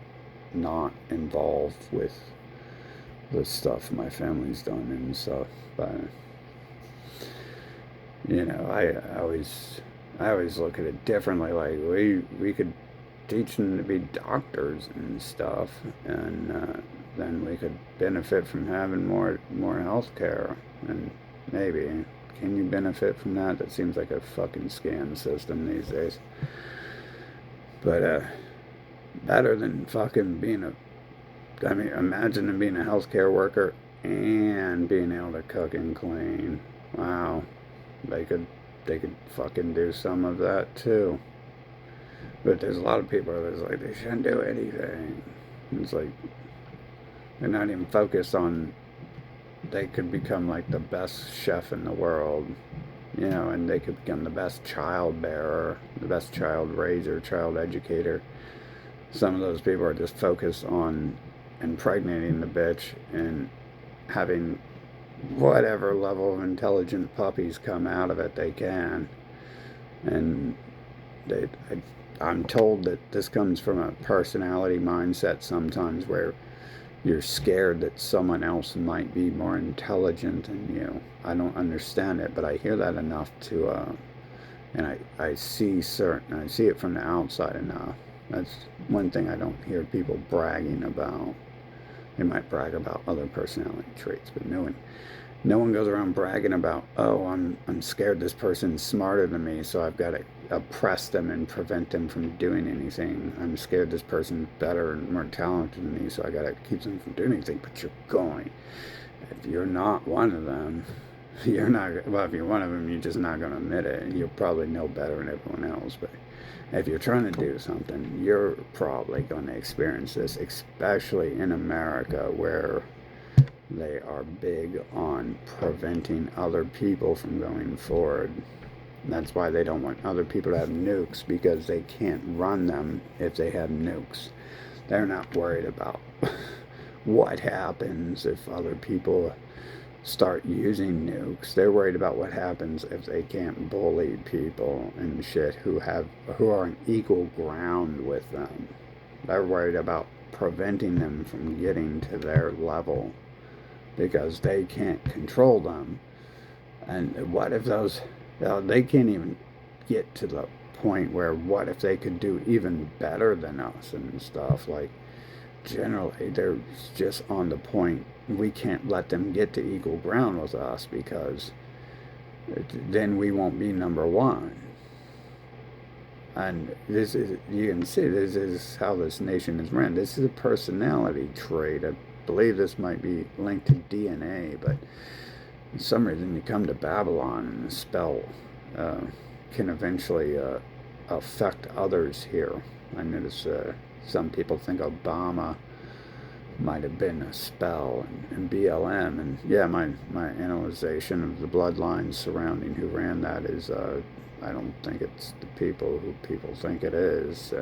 not involved with the stuff my family's done and stuff. But I always look at it differently. Like we could teach them to be doctors and stuff, and then we could benefit from having more health care. And maybe, can you benefit from that? That seems like a fucking scam system these days. But better than fucking being I mean, imagine being a healthcare worker and being able to cook and clean. Wow, they could fucking do some of that too. But there's a lot of people that's like, they shouldn't do anything. It's like, they're not even focused on, they could become like the best chef in the world, and they could become the best child bearer, the best child raiser, child educator. Some of those people are just focused on impregnating the bitch and having whatever level of intelligent puppies come out of it they can. And I'm told that this comes from a personality mindset sometimes, where you're scared that someone else might be more intelligent than you. I don't understand it, but I hear that enough to, and I see it from the outside enough. That's one thing I don't hear people bragging about. They might brag about other personality traits, but no one goes around bragging about, oh, I'm scared this person's smarter than me, so I've got to oppress them and prevent them from doing anything. I'm scared this person's better and more talented than me, so I got to keep them from doing anything. But you're going. If you're not one of them, you're not. Well, if you're one of them, you're just not going to admit it, and you'll probably know better than everyone else. But if you're trying to do something, you're probably going to experience this, especially in America, where they are big on preventing other people from going forward. That's why they don't want other people to have nukes, because they can't run them if they have nukes. They're not worried about what happens if other people start using nukes. They're worried about what happens if they can't bully people and shit who are on equal ground with them. They're worried about preventing them from getting to their level, because they can't control them. And what if they can't even get to the point where, what if they could do even better than us and stuff? Like, generally, they're just on the point, we can't let them get to equal ground with us, because then we won't be number one. And you can see, this is how this nation is ran. This is a personality trait. I believe this might be linked to DNA, but for some reason you come to Babylon and the spell can eventually affect others here. I notice some people think Obama might have been a spell, and BLM, and yeah, my analyzation of the bloodlines surrounding who ran that is, I don't think it's the people who people think it is.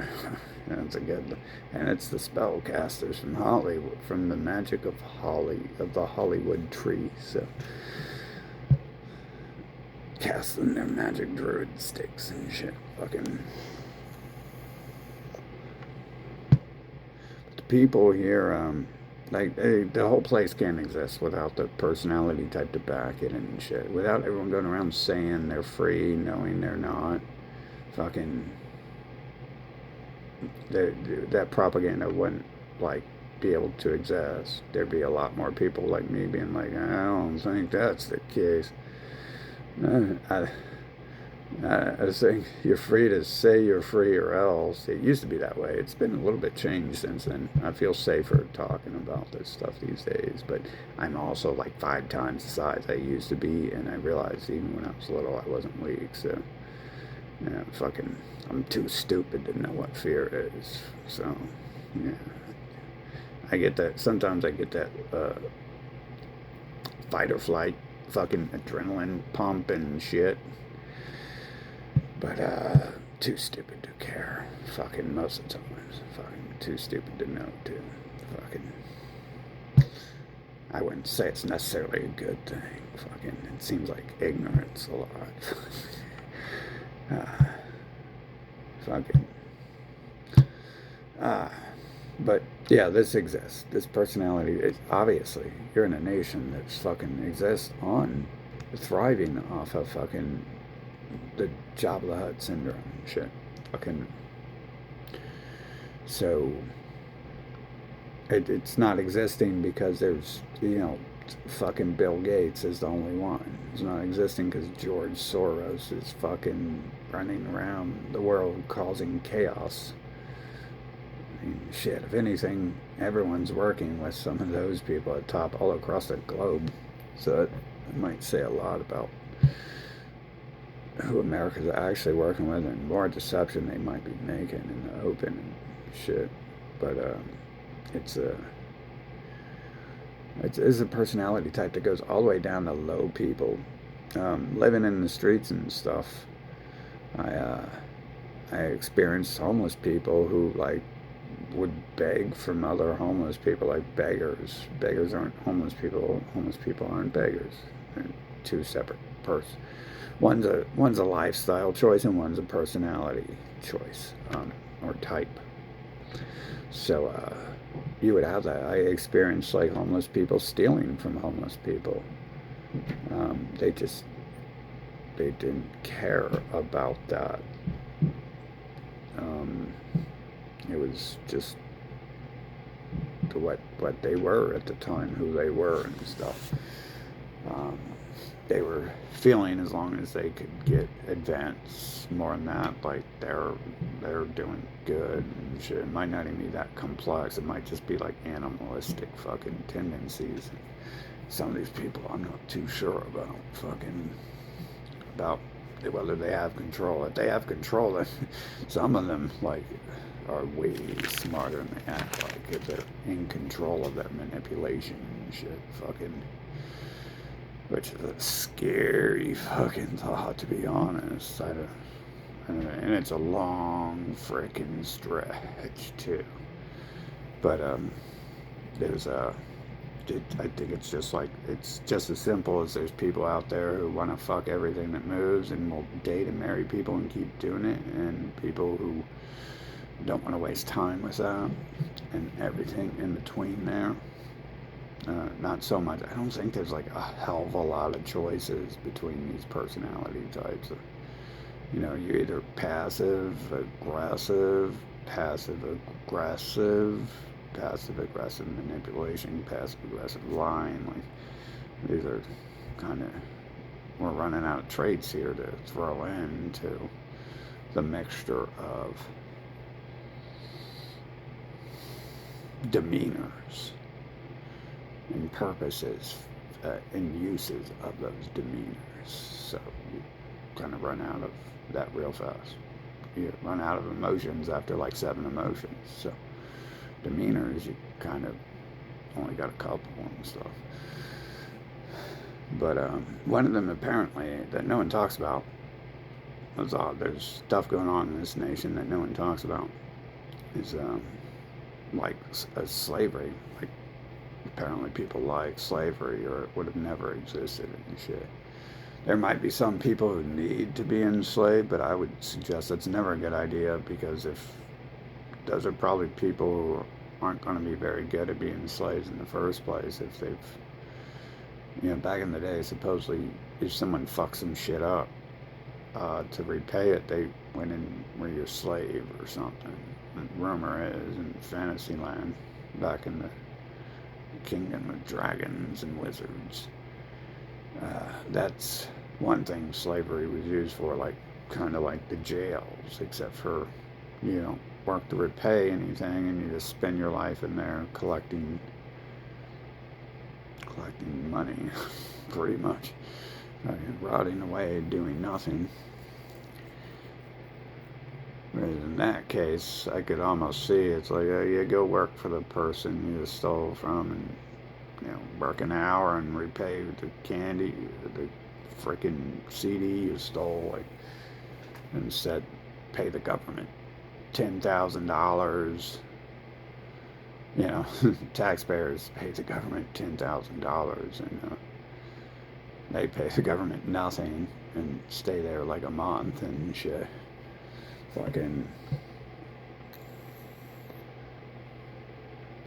That's a good, and it's the spellcasters from Hollywood, from the magic of the Hollywood tree. So casting their magic druid sticks and shit, fucking. The people here, the whole place can't exist without the personality type to back it and shit. Without everyone going around saying they're free, knowing they're not. Fucking, that propaganda wouldn't, be able to exist. There'd be a lot more people like me being like, I don't think that's the case. I think you're free to say you're free, or else. It used to be that way. It's been a little bit changed since then. I feel safer talking about this stuff these days, but I'm also like 5 times the size I used to be, and I realized even when I was little I wasn't weak, so I'm too stupid to know what fear is. So yeah, I get that. Sometimes I get that fight or flight fucking adrenaline pump and shit. But too stupid to care. Fucking most of the times. Fucking too stupid to know too. Fucking, I wouldn't say it's necessarily a good thing. Fucking, it seems like ignorance a lot. Fucking. But yeah, this exists. This personality is obviously you're in a nation that's fucking exists on thriving off of fucking the Jabba the Hutt syndrome and shit. Fucking so it's not existing because there's fucking Bill Gates is the only one. It's not existing because George Soros is fucking running around the world causing chaos. I mean, shit, if anything, everyone's working with some of those people at top all across the globe. So it might say a lot about who America's actually working with and more deception they might be making in the open and shit. But it's a it's a personality type that goes all the way down to low people, living in the streets and stuff. I I experienced homeless people who like would beg from other homeless people, like beggars. Beggars aren't homeless people. Homeless people aren't beggars. They're two separate persons. One's a lifestyle choice and one's a personality choice, or type. So you would have that. I experienced like homeless people stealing from homeless people. They just they didn't care about that. Um, it was just what they were at the time, who they were and stuff. Um, they were feeling as long as they could get advance more than that, like they're doing good and shit. It might not even be that complex. It might just be like animalistic fucking tendencies. Some of these people I'm not too sure about whether they have control. If they have control, then some of them like are way smarter than they act like. If they're in control of their manipulation and shit, fucking, which is a scary fucking thought, to be honest. And it's a long freaking stretch too. But there's a I think it's just as simple as there's people out there who want to fuck everything that moves and will date and marry people and keep doing it, and people who don't want to waste time with that, and everything in between there. Not so much. I don't think there's like a hell of a lot of choices between these personality types. You're either passive aggressive, passive aggressive manipulation, passive aggressive lying. Like these are kind of, we're running out of traits here to throw into the mixture of demeanors and purposes and uses of those demeanors. So you kind of run out of that real fast. You run out of emotions after like 7 emotions. So demeanors, you kind of only got a couple and stuff. But one of them apparently that no one talks about, there's stuff going on in this nation that no one talks about, is like slavery. Like apparently people like slavery or it would have never existed and shit. There might be some people who need to be enslaved, but I would suggest that's never a good idea, because if those are probably people who aren't going to be very good at being slaves in the first place. If they've, back in the day, supposedly if someone fucks some shit up, to repay it, they went and were your slave or something. And rumor is in Fantasyland, back in the kingdom of dragons and wizards, that's one thing slavery was used for, like kind of like the jails, except for you don't work to repay anything and you just spend your life in there collecting money, pretty much, rotting away doing nothing. Whereas in that case, I could almost see it's like, you go work for the person you stole from, and work an hour and repay the candy, the freaking CD you stole, like, instead pay the government $10,000. Taxpayers pay the government $10,000, and they pay the government nothing and stay there like a month and shit. Fucking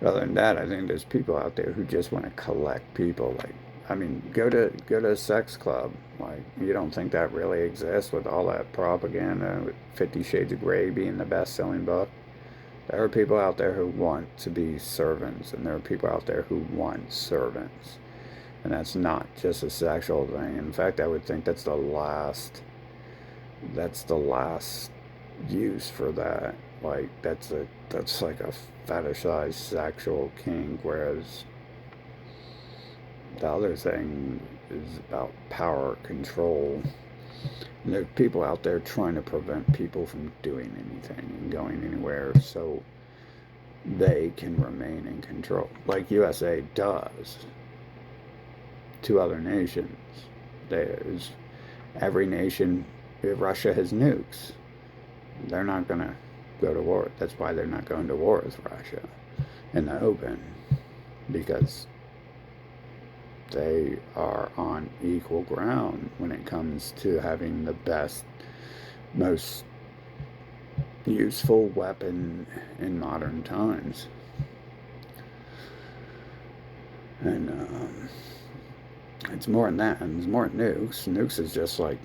Other than that, I think there's people out there who just want to collect people. Like, I mean, go to a sex club. Like, you don't think that really exists with all that propaganda, with 50 Shades of Grey being the best-selling book? There are people out there who want to be servants, and there are people out there who want servants. And that's not just a sexual thing. In fact, I would think that's the last use for that. Like that's like a fetishized sexual kink, whereas the other thing is about power control. And there are people out there trying to prevent people from doing anything and going anywhere so they can remain in control, like USA does to other nations. There's every nation. If Russia has nukes, they're not going to go to war. That's why they're not going to war with Russia in the open, because they are on equal ground when it comes to having the best, most useful weapon in modern times. And it's more than that. And it's more than nukes. Nukes is just like,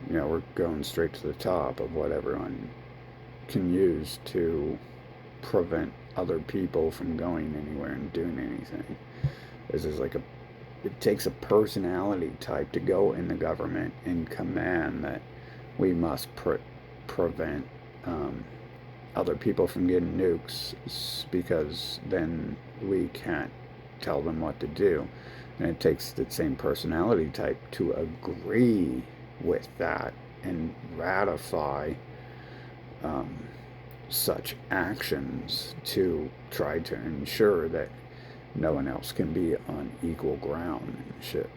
we're going straight to the top of what everyone can use to prevent other people from going anywhere and doing anything. This is like it takes a personality type to go in the government and command that we must prevent other people from getting nukes, because then we can't tell them what to do. And it takes the same personality type to agree with that and ratify such actions to try to ensure that no one else can be on equal ground and shit.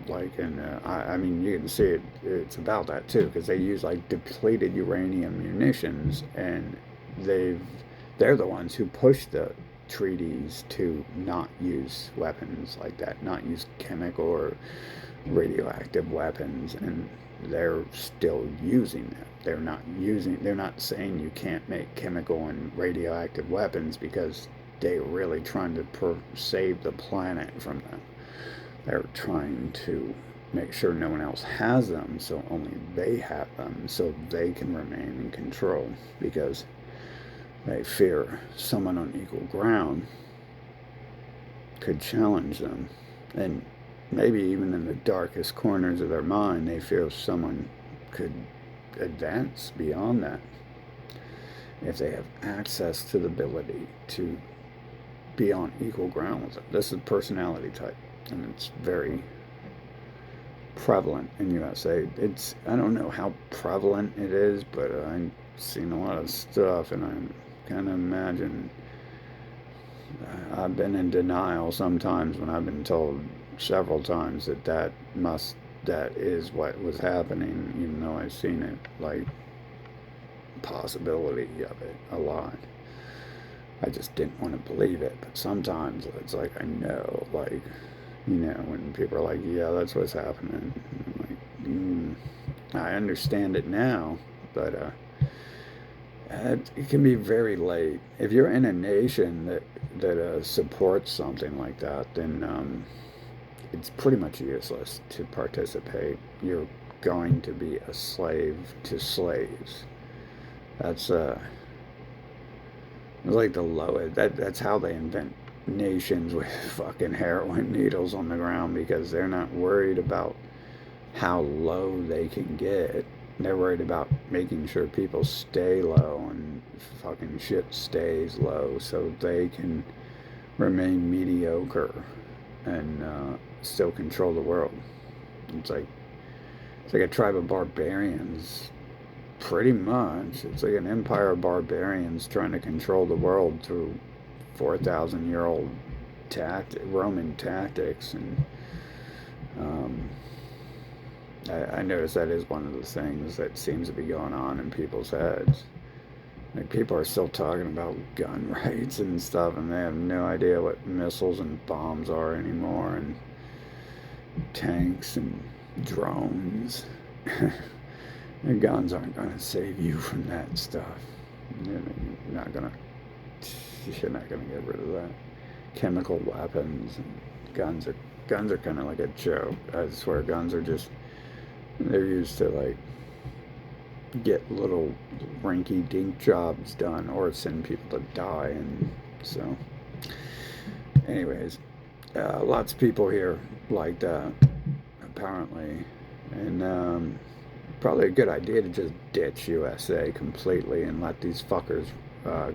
Like, and I mean, you can see it's about that too, because they use like depleted uranium munitions, and they're the ones who push the treaties to not use weapons like that, not use chemical or radioactive weapons, and they're still using them. They're not saying you can't make chemical and radioactive weapons, because they're really trying to save the planet from them. They're trying to make sure no one else has them, so only they have them, so they can remain in control, because they fear someone on equal ground could challenge them. And maybe even in the darkest corners of their mind, they fear someone could advance beyond that if they have access to the ability to be on equal ground with them. This is personality type, and it's very prevalent in USA. I don't know how prevalent it is, but I've seen a lot of stuff, and I kind of imagine I've been in denial sometimes when I've been told several times that is what was happening, even though I've seen it, like, possibility of it a lot. I just didn't want to believe it, but sometimes it's like I know, like, when people are like, yeah, that's what's happening. I'm like, I understand it now, but it can be very late. If you're in a nation that supports something like that, then it's pretty much useless to participate. You're going to be a slave to slaves. That's like the lowest. That's how they invent nations with fucking heroin needles on the ground, because they're not worried about how low they can get. They're worried about making sure people stay low and fucking shit stays low, so they can remain mediocre and still control the world. It's like a tribe of barbarians, pretty much. It's like an empire of barbarians trying to control the world through 4,000-year-old Roman tactics, and I notice that is one of the things that seems to be going on in people's heads. Like, people are still talking about gun rights and stuff, and they have no idea what missiles and bombs are anymore, and tanks and drones. The guns aren't going to save you from that stuff. You're not going to you're not gonna get rid of that. Chemical weapons and guns are kind of like a joke. I swear, guns are just they're used to like get little rinky-dink jobs done or send people to die, and so. Anyways, lots of people here like that, apparently, and probably a good idea to just ditch USA completely and let these fuckers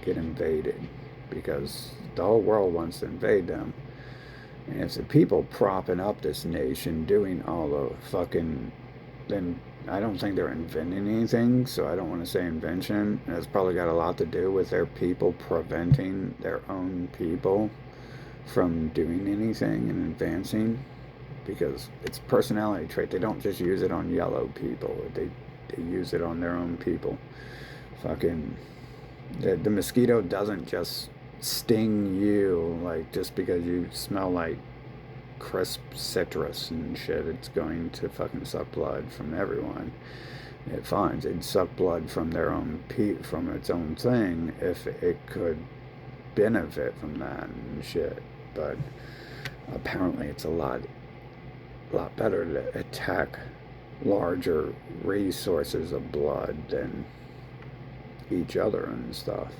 get invaded, because the whole world wants to invade them. And it's the people propping up this nation doing all the fucking. Then I don't think they're inventing anything, so I don't want to say invention. It's probably got a lot to do with their people preventing their own people from doing anything and advancing, because it's a personality trait. They don't just use it on yellow people. They use it on their own people. Fucking the mosquito doesn't just sting you like just because you smell like crisp citrus and shit. It's going to fucking suck blood from everyone it finds. It'd suck blood from their own from its own thing if it could benefit from that and shit. But apparently it's a lot better to attack larger resources of blood than each other and stuff.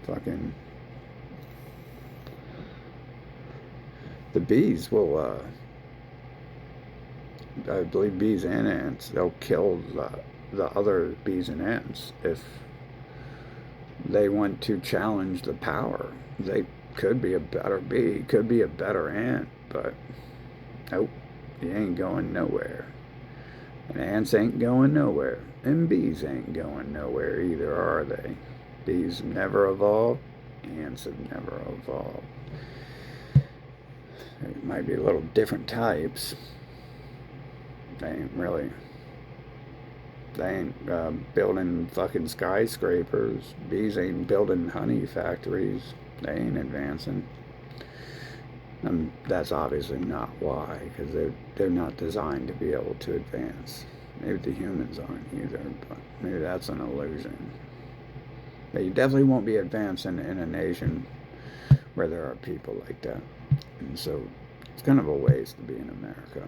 Fucking the bees will I believe bees and ants, they'll kill the other bees and ants if they want to challenge the power. They could be a better bee, could be a better ant, but nope, you ain't going nowhere. And ants ain't going nowhere. And bees ain't going nowhere either, are they? Bees never evolved. Ants have never evolved. There might be a little different types. They ain't building fucking skyscrapers. Bees ain't building honey factories. They ain't advancing. That's obviously not why, because they're not designed to be able to advance. Maybe the humans aren't either, but maybe that's an illusion. But you definitely won't be advancing in a nation where there are people like that. And so it's kind of a waste to be in America.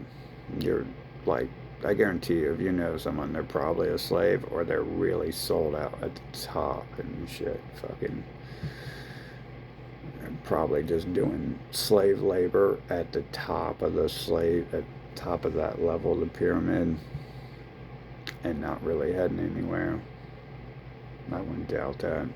You're like, I guarantee you, if you know someone, they're probably a slave or they're really sold out at the top and shit. Fucking probably just doing slave labor at the top of that level of the pyramid and not really heading anywhere. I wouldn't doubt that.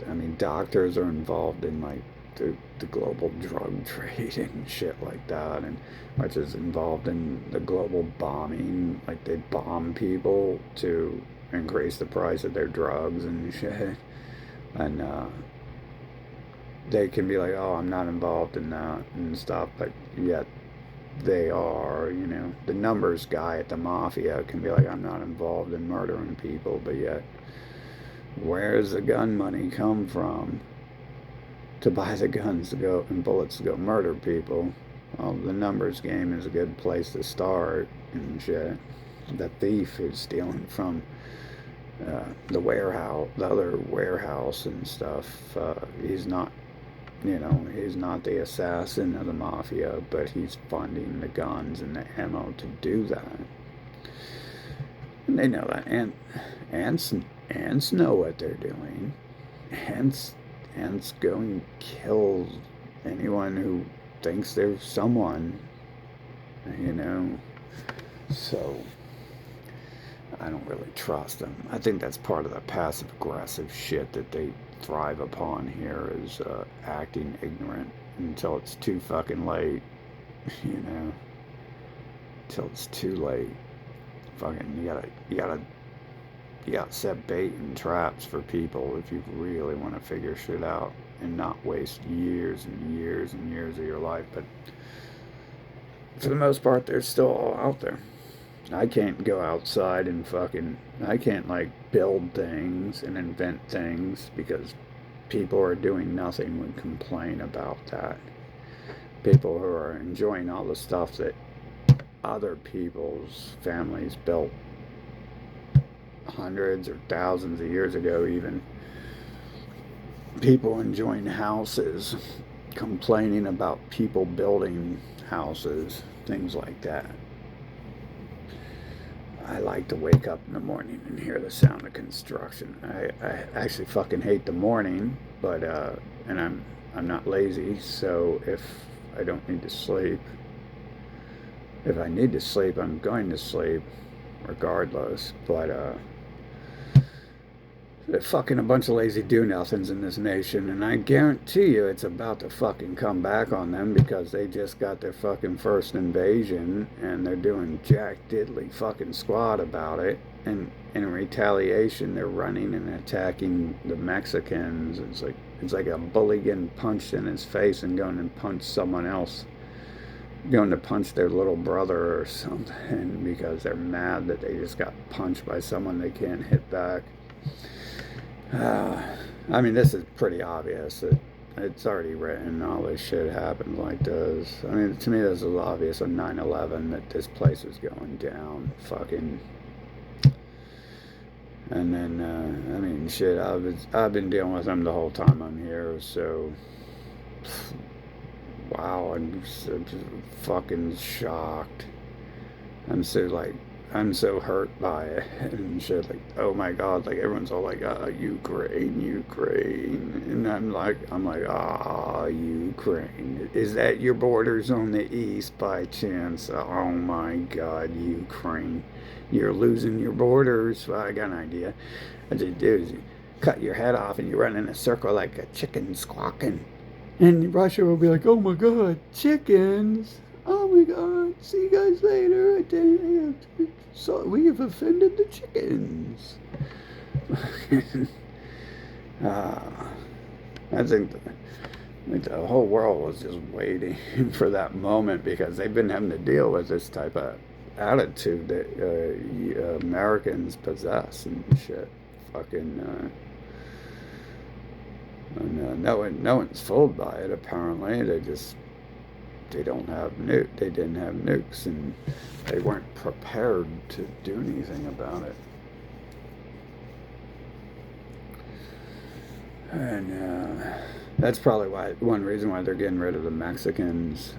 I mean, doctors are involved in like the global drug trade and shit like that, and which is involved in the global bombing. Like they bomb people to increase the price of their drugs and shit. And they can be like, oh, I'm not involved in that and stuff, but yet they are, you know. The numbers guy at the mafia can be like, I'm not involved in murdering people, but yet where's the gun money come from to buy the guns to go and bullets to go murder people? Well, the numbers game is a good place to start and shit. The thief who's stealing from the warehouse, the other warehouse and stuff, he's not, you know, he's not the assassin of the mafia, but he's funding the guns and the ammo to do that. And they know that. And ants know what they're doing. Ants go and kill anyone who thinks they're someone, you know. So I don't really trust them. I think that's part of the passive aggressive shit that they thrive upon here, is acting ignorant until it's too fucking late, you know. Until it's too late. Fucking you gotta set bait and traps for people if you really want to figure shit out and not waste years and years and years of your life. But for the most part, they're still all out there. I can't go outside and I can't like build things and invent things because people are doing nothing would complain about that. People who are enjoying all the stuff that other people's families built hundreds or thousands of years ago even, people enjoying houses, complaining about people building houses, things like that. I like to wake up in the morning and hear the sound of construction. I actually fucking hate the morning, but and I'm not lazy, so if I don't need to sleep, if I need to sleep, I'm going to sleep regardless. But they're fucking a bunch of lazy do-nothings in this nation, and I guarantee you it's about to fucking come back on them because they just got their fucking first invasion, and they're doing jack diddly fucking squat about it, and in retaliation they're running and attacking the Mexicans. It's like a bully getting punched in his face and going and punch someone else, going to punch their little brother or something because they're mad that they just got punched by someone they can't hit back. I mean, this is pretty obvious. It's already written. All this shit happens like this. I mean, to me, this is obvious on 9/11 that this place is going down. Fucking. And then, I mean, shit. I've been dealing with them the whole time I'm here. So, wow, I'm just fucking shocked. I'm so hurt by it and shit. Like, oh my god, like everyone's all like, Ukraine, Ukraine, and I'm like, Ukraine. Is that your borders on the east by chance? Oh my god, Ukraine, you're losing your borders. Well, I got an idea. What you do is you cut your head off and you run in a circle like a chicken squawking, and Russia will be like, oh my god, chickens. Oh my god, see you guys later. So we have offended the chickens. I think the whole world was just waiting for that moment because they've been having to deal with this type of attitude that Americans possess and shit. Fucking. And no one's fooled by it. Apparently, they don't have they didn't have nukes, and they weren't prepared to do anything about it. And that's probably one reason why they're getting rid of the Mexicans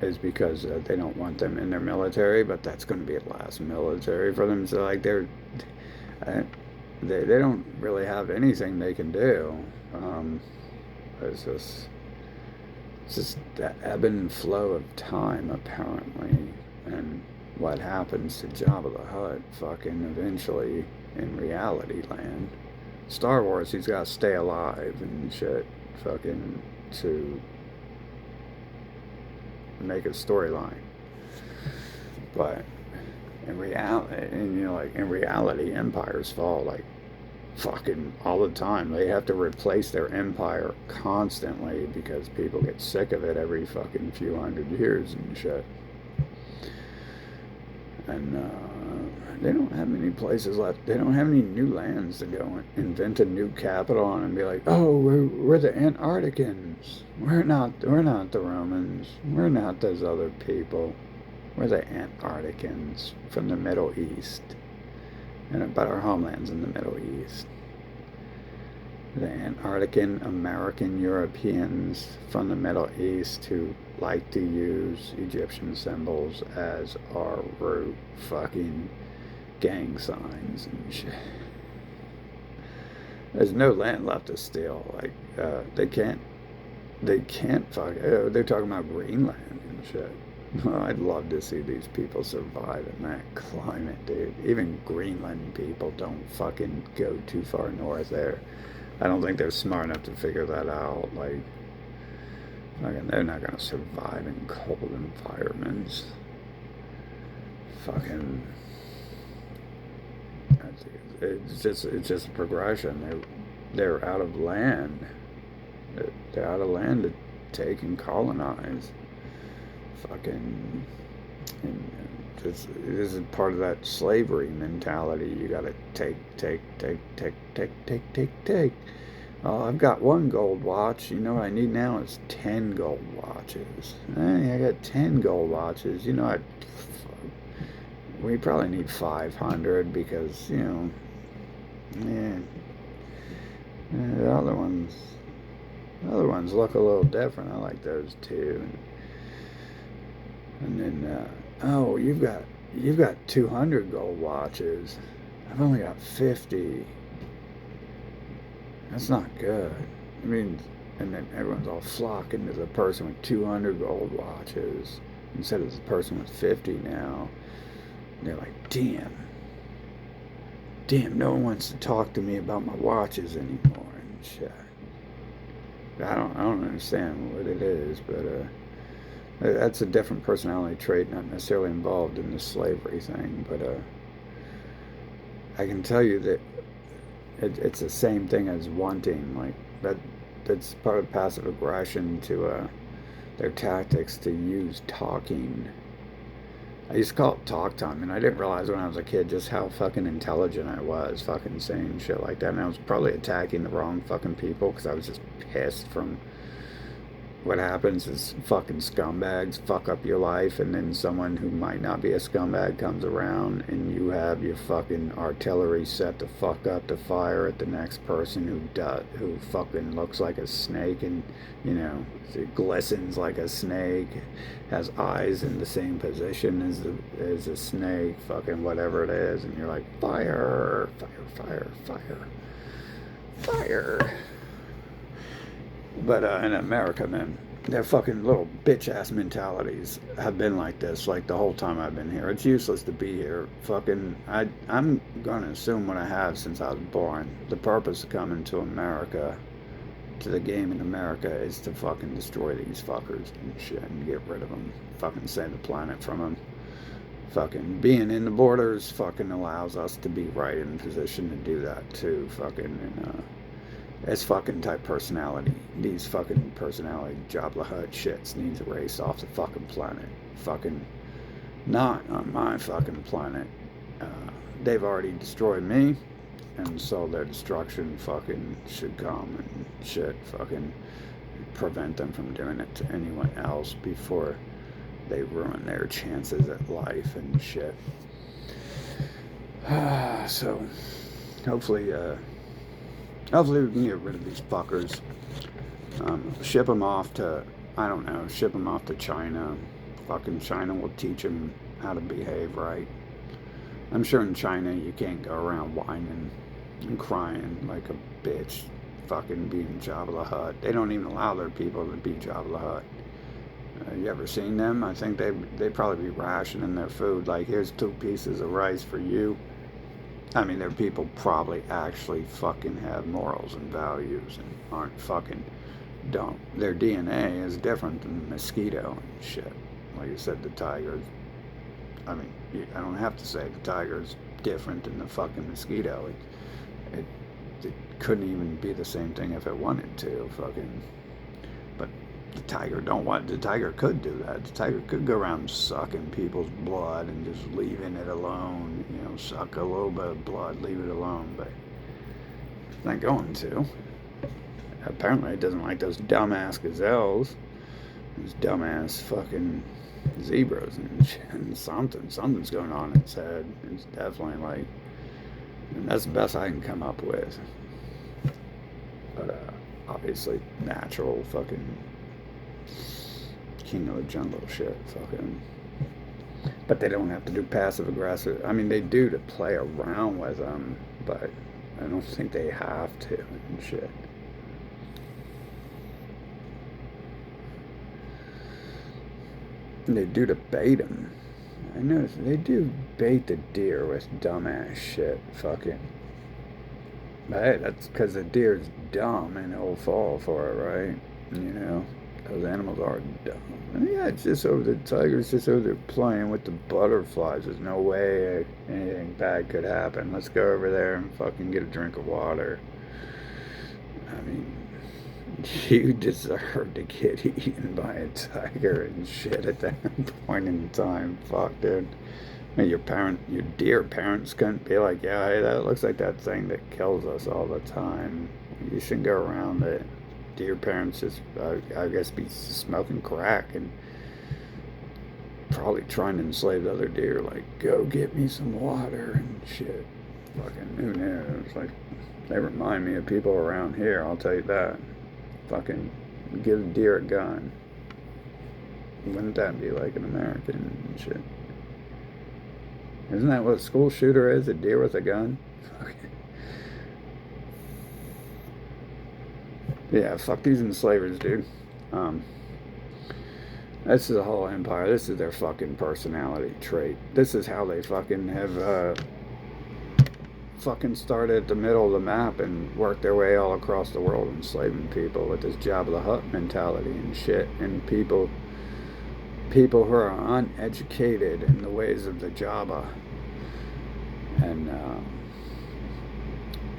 is because they don't want them in their military, but that's going to be the last military for them. So like they don't really have anything they can do. It's just the ebb and flow of time, apparently, and what happens to Jabba the Hutt fucking eventually in reality land. Star Wars, he's got to stay alive and shit fucking to make a storyline. But in reality, empires fall like fucking all the time. They have to replace their empire constantly because people get sick of it every fucking few hundred years and shit. And they don't have many places left. They don't have any new lands to go and invent a new capital on and be like, oh, we're the Antarcticans. We're not the Romans. We're not those other people. We're the Antarcticans from the Middle East. But our homeland's in the Middle East. The Antarctican American Europeans from the Middle East who like to use Egyptian symbols as our root fucking gang signs and shit. There's no land left to steal. Like they can't fuck. They're talking about Greenland and shit. Well, I'd love to see these people survive in that climate, dude. Even Greenland people don't fucking go too far north there. I don't think they're smart enough to figure that out. Like, fucking, they're not gonna survive in cold environments. Fucking, it's just a progression. They're out of land. They're out of land to take and colonize. Fucking, and this is part of that slavery mentality. You gotta take. Oh, I've got one gold watch. You know what I need now is 10 gold watches. Hey, I got 10 gold watches. You know, we probably need 500 because, you know, the other ones, The other ones look a little different. I like those too. And then, oh, you've got 200 gold watches. I've only got 50. That's not good. I mean, and then everyone's all flocking to the person with 200 gold watches instead of the person with 50 now. And they're like, damn, no one wants to talk to me about my watches anymore and shit. I don't understand what it is, but that's a different personality trait, not necessarily involved in the slavery thing. But I can tell you that it's the same thing as wanting. Like that, that's part of passive aggression to their tactics to use talking. I used to call it talk time, and I didn't realize when I was a kid just how fucking intelligent I was, fucking saying shit like that. And I was probably attacking the wrong fucking people because I was just pissed from what happens is fucking scumbags fuck up your life, and then someone who might not be a scumbag comes around, and you have your fucking artillery set to fuck up to fire at the next person who fucking looks like a snake, and you know it glistens like a snake, has eyes in the same position as a snake, fucking whatever it is, and you're like fire, fire, fire, fire, fire. But in America, man, their fucking little bitch ass mentalities have been like this like the whole time I've been here. It's useless to be here. Fucking, I'm gonna assume what I have since I was born. The purpose of coming to America, to the game in America, is to fucking destroy these fuckers and shit and get rid of them. Fucking save the planet from them. Fucking being in the borders fucking allows us to be right in position to do that too. Fucking and as fucking type personality. These fucking personality Jabba Hutt shits needs to erase off the fucking planet. Fucking not on my fucking planet. They've already destroyed me, and so their destruction fucking should come and shit fucking prevent them from doing it to anyone else before they ruin their chances at life and shit. So hopefully hopefully we can get rid of these fuckers. Ship them off to, I don't know, ship them off to China. Fucking China will teach them how to behave right. I'm sure in China you can't go around whining and crying like a bitch fucking being Jabba the Hutt. They don't even allow their people to be Jabba the Hutt. You ever seen them? I think they'd probably be rationing their food. Like, here's 2 pieces of rice for you. I mean, their people probably actually fucking have morals and values and aren't fucking don't. Their DNA is different than the mosquito and shit. Like you said, the tiger. I mean, I don't have to say the tiger's different than the fucking mosquito. It couldn't even be the same thing if it wanted to. Fucking. But the tiger could do that. The tiger could go around sucking people's blood and just leaving it alone. You know, suck a little bit of blood, leave it alone. But it's not going to. Apparently, it doesn't like those dumbass gazelles, those dumbass fucking zebras and shit. And something's going on in its head. It's definitely like, and that's the best I can come up with. But obviously, natural fucking king of the jungle shit, fucking. But they don't have to do passive aggressive. I mean, they do to play around with them, but I don't think they have to and shit. They do to bait them. I notice they do bait the deer with dumbass shit, fucking. But hey, that's because the deer's dumb and it'll fall for it, right? You know, those animals are dumb. And yeah, it's just over the tiger's just over there playing with the butterflies. There's no way anything bad could happen. Let's go over there and fucking get a drink of water. I mean, you deserve to get eaten by a tiger and shit at that point in time. Fuck, dude. I mean, your dear parents couldn't be like, yeah, hey, that looks like that thing that kills us all the time. You shouldn't go around it. Deer parents just, I guess, be smoking crack and probably trying to enslave the other deer, like, go get me some water and shit. Fucking, who knows? Like, they remind me of people around here, I'll tell you that. fucking give a deer a gun. Wouldn't that be like an American shit? Isn't that what a school shooter is? A deer with a gun? Yeah, fuck these enslavers, dude. This is a whole empire. This is their fucking personality trait. This is how they fucking have fucking started at the middle of the map and worked their way all across the world enslaving people with this Jabba the Hutt mentality and shit. And people who are uneducated in the ways of the Jabba. And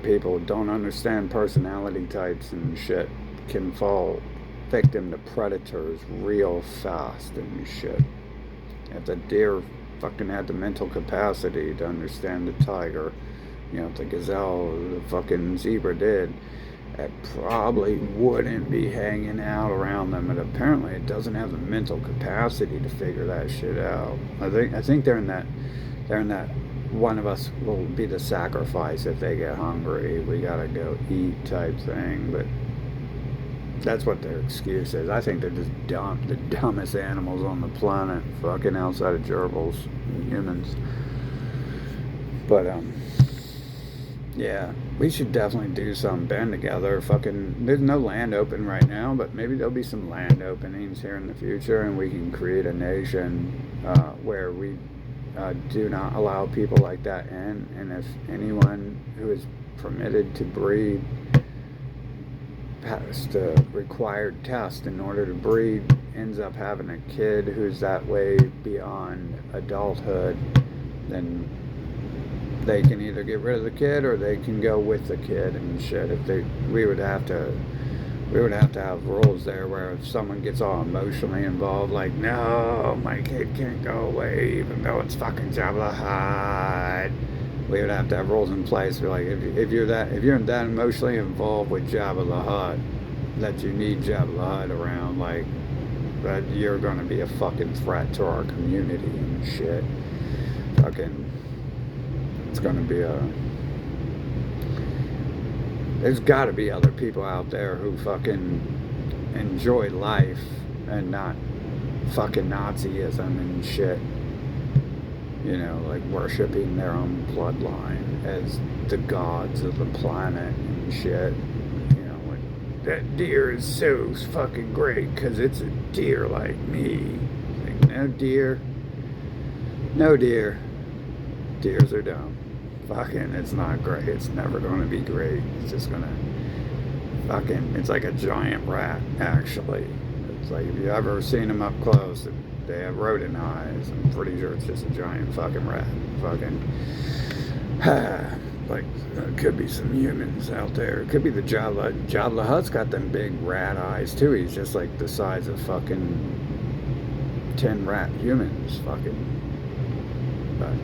people who don't understand personality types and shit can fall victim to predators real fast and shit. If the deer fucking had the mental capacity to understand the tiger, if the gazelle or the fucking zebra did, it probably wouldn't be hanging out around them. And apparently it doesn't have the mental capacity to figure that shit out. I think they're in that one of us will be the sacrifice if they get hungry. We gotta go eat type thing. But that's what their excuse is. I think they're just dumb, the dumbest animals on the planet, fucking outside of gerbils and humans. But yeah, we should definitely do some band together. Fucking, there's no land open right now, but maybe there'll be some land openings here in the future, and we can create a nation where we do not allow people like that in. And if anyone who is permitted to breed passed a required test in order to breed ends up having a kid who's that way beyond adulthood, then they can either get rid of the kid or they can go with the kid and shit. We would have to have rules there where if someone gets all emotionally involved, like, no, my kid can't go away even though it's fucking Jabba the Hutt, we would have to have rules in place. Like, if you're that emotionally involved with Jabba the Hutt, that you need Jabba the Hutt around, like, that you're going to be a fucking threat to our community and shit. Fucking, it's going to be there's got to be other people out there who fucking enjoy life and not fucking Nazism and shit. Like worshipping their own bloodline as the gods of the planet and shit. Like, that deer is so fucking great because it's a deer like me. Like, no deer. Deers are dumb. Fucking, it's not great. It's never going to be great. It's just going to fucking, it's like a giant rat, actually. It's like, if you ever seen them up close, they have rodent eyes. I'm pretty sure it's just a giant fucking rat. Fucking, like, there could be some humans out there. It could be the Jabba. Jabba the Hutt's got them big rat eyes, too. He's just like the size of fucking 10 rat humans, fucking. But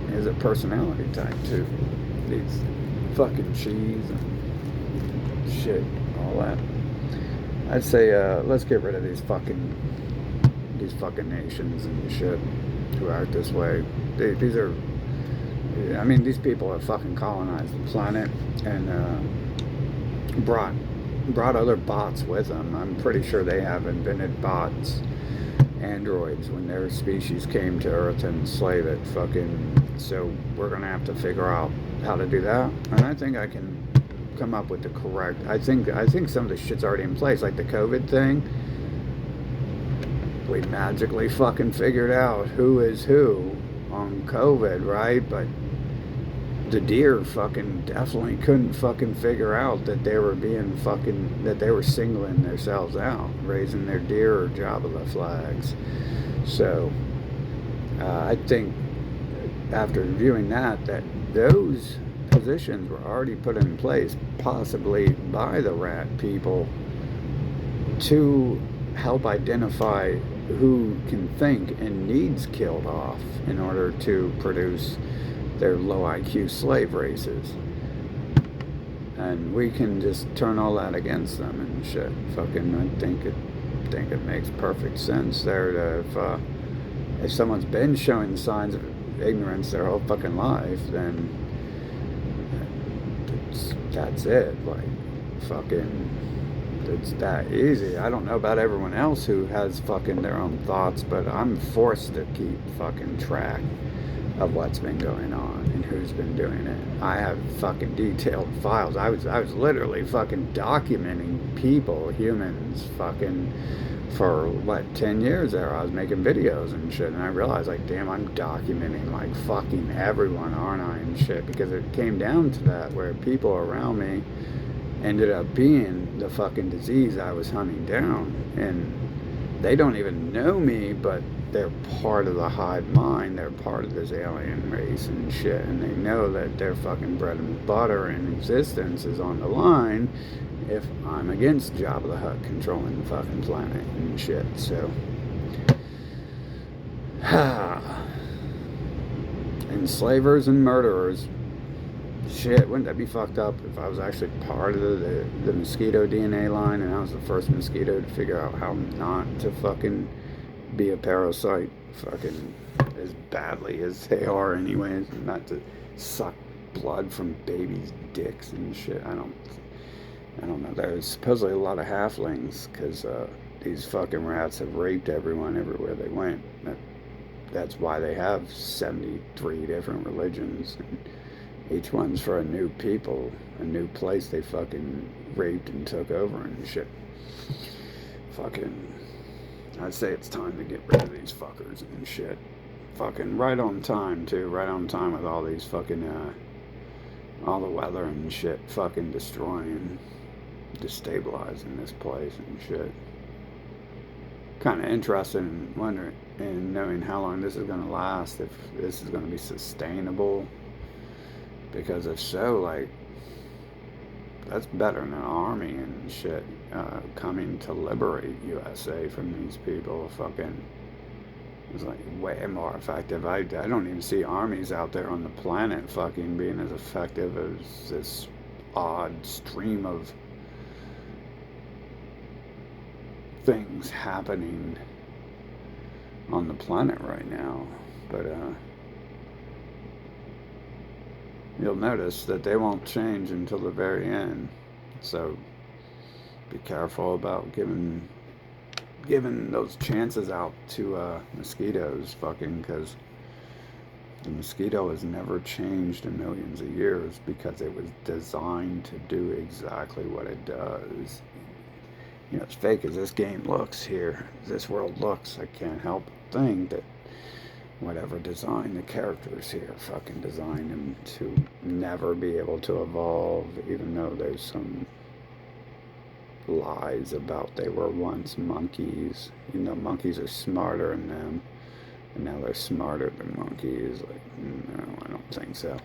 he has a personality type, too. Eats fucking cheese and shit, all that. I'd say, let's get rid of these fucking nations and shit who act this way. These are, I mean, these people have fucking colonized the planet and brought other bots with them. I'm pretty sure they have invented bots, androids, when their species came to Earth and enslaved it. Fucking, so we're gonna have to figure out how to do that. And I think I can come up with the correct. I think some of the shit's already in place, like the COVID thing. We magically fucking figured out who is who on COVID, right? But the deer fucking definitely couldn't fucking figure out that they were that they were singling themselves out, raising their deer or Jabba flags. So I think after viewing that those positions were already put in place, possibly by the rat people, to help identify who can think and needs killed off in order to produce their low IQ slave races. And we can just turn all that against them and shit. Fucking, I think it makes perfect sense there to, if someone's been showing signs of ignorance their whole fucking life, then that's it. Like, fucking, It's that easy. I don't know about everyone else who has fucking their own thoughts, but I'm forced to keep fucking track of what's been going on and who's been doing it. I have fucking detailed files. I was literally fucking documenting people, humans, fucking for what 10 years there. I was making videos and shit, and I realized like, damn, I'm documenting like fucking everyone, aren't I, and shit, because it came down to that where people around me ended up being the fucking disease I was hunting down, and they don't even know me, but they're part of the hive mind. They're part of this alien race and shit, and they know that their fucking bread and butter and existence is on the line if I'm against Jabba the Hutt controlling the fucking planet and shit. So, enslavers and murderers. Shit, wouldn't that be fucked up if I was actually part of the mosquito DNA line and I was the first mosquito to figure out how not to fucking be a parasite fucking as badly as they are anyways, not to suck blood from babies' dicks and shit. I don't know. There's supposedly a lot of halflings because these fucking rats have raped everyone everywhere they went. That's why they have 73 different religions. And each one's for a new people, a new place they fucking raped and took over and shit. Fucking, I'd say it's time to get rid of these fuckers and shit. Fucking right on time, too. Right on time with all these fucking, all the weather and shit fucking destroying, destabilizing this place and shit. Kind of interested in wondering and knowing how long this is going to last, if this is going to be sustainable. Because if so, like, that's better than an army and shit coming to liberate USA from these people. Fucking, it's like way more effective. I don't even see armies out there on the planet fucking being as effective as this odd stream of things happening on the planet right now. But you'll notice that they won't change until the very end. So be careful about giving those chances out to mosquitoes, fucking, because the mosquito has never changed in millions of years because it was designed to do exactly what it does. You know, as fake as this game looks here, this world looks, I can't help but think that whatever designed the characters here fucking designed them to never be able to evolve, even though there's some lies about they were once monkeys. You know, monkeys are smarter than them, and now they're smarter than monkeys. Like, no, I don't think so.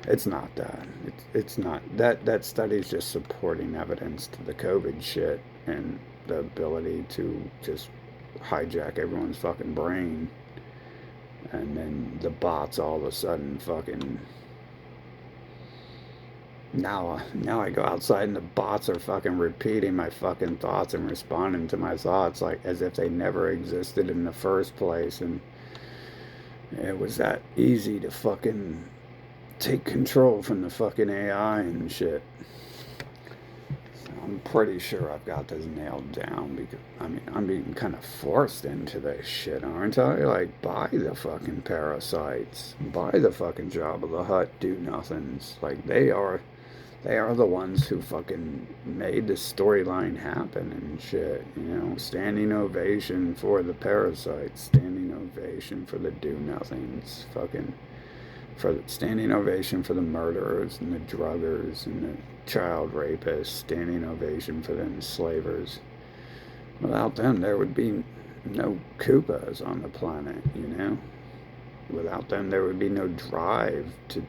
It's not that. It's not. That study's just supporting evidence to the COVID shit and the ability to just hijack everyone's fucking brain, and then the bots all of a sudden fucking now I go outside and the bots are fucking repeating my fucking thoughts and responding to my thoughts like as if they never existed in the first place, and it was that easy to fucking take control from the fucking AI and shit. I'm pretty sure I've got this nailed down because, I mean, I'm being kind of forced into this shit, aren't I? Like, buy the fucking parasites. Buy the fucking Jabba the Hutt do-nothings. Like, they are the ones who fucking made the storyline happen and shit, you know? Standing ovation for the parasites. Standing ovation for the do-nothings. Fucking, for standing ovation for the murderers and the druggers and the child rapists, standing ovation for the enslavers. Without them, there would be no Koopas on the planet, you know? Without them, there would be no drive to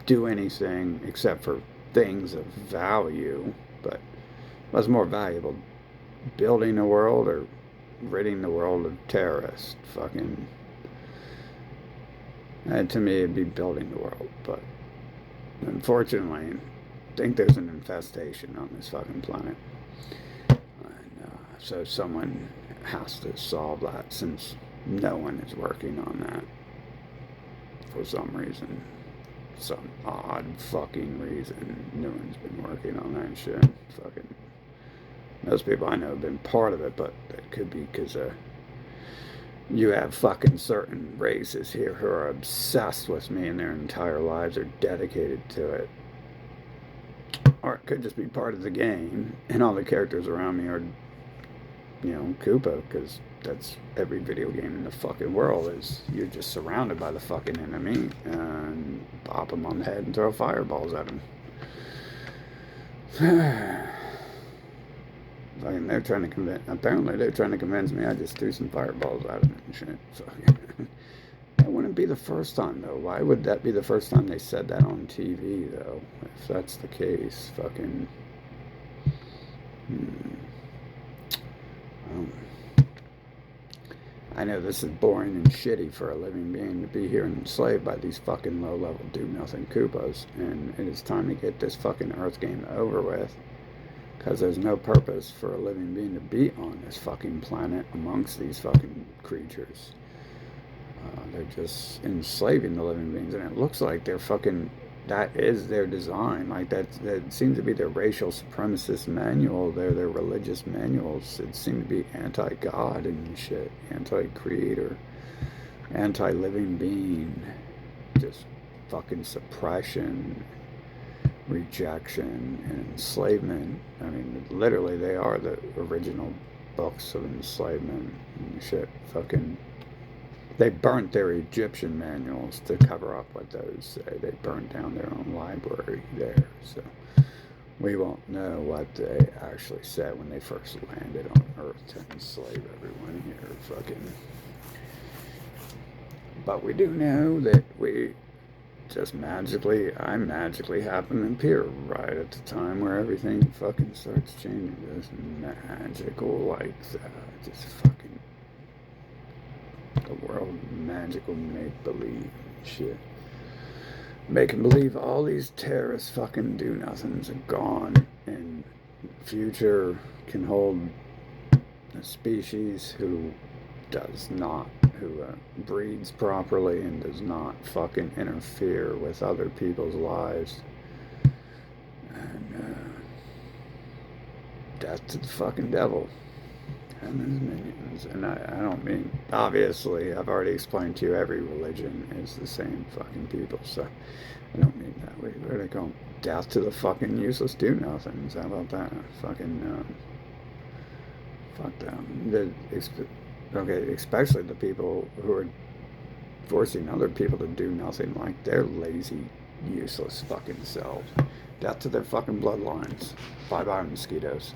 do anything except for things of value. But what's more valuable, building the world or ridding the world of terrorists? Fucking, and to me, it'd be building the world. But unfortunately, I think there's an infestation on this fucking planet. And so someone has to solve that, since no one is working on that for some reason. some odd fucking reason, no one's been working on that shit. Fucking most people I know have been part of it, but that could be because you have fucking certain races here who are obsessed with me and their entire lives are dedicated to it. Or it could just be part of the game, and all the characters around me are, Koopa, because that's every video game in the fucking world is you're just surrounded by the fucking enemy and pop them on the head and throw fireballs at them. Fucking, apparently they're trying to convince me I just threw some fireballs at them and shit. So, that wouldn't be the first time, though. Why would that be the first time they said that on TV, though? If that's the case, fucking... I know this is boring and shitty for a living being to be here and enslaved by these fucking low-level do-nothing Koopas, and it is time to get this fucking Earth game over with, because there's no purpose for a living being to be on this fucking planet amongst these fucking creatures. They're just enslaving the living beings, and it looks like they're fucking... That is their design. Like, that seems to be their racial supremacist manual. Their religious manuals. It seemed to be anti-God and shit. Anti-creator. Anti-living being. Just fucking suppression. Rejection. And enslavement. I mean, literally, they are the original books of enslavement and shit. Fucking... They burnt their Egyptian manuals to cover up what those say. They burnt down their own library there. So we won't know what they actually said when they first landed on Earth to enslave everyone here. Fucking. But we do know that I magically happen to appear right at the time where everything fucking starts changing. Just magical like that. Just fucking. The world magical make-believe shit. Making believe all these terrorist fucking do-nothings are gone and future can hold a species who breeds properly and does not fucking interfere with other people's lives. And death to the fucking devil and his minions. And I don't mean, obviously, I've already explained to you every religion is the same fucking people, so I don't mean that way. What do they call them? Death to the fucking useless do-nothings. How about that? Fucking, fuck them. Okay, especially the people who are forcing other people to do nothing like their lazy, useless fucking selves. Death to their fucking bloodlines. Bye-bye, mosquitoes.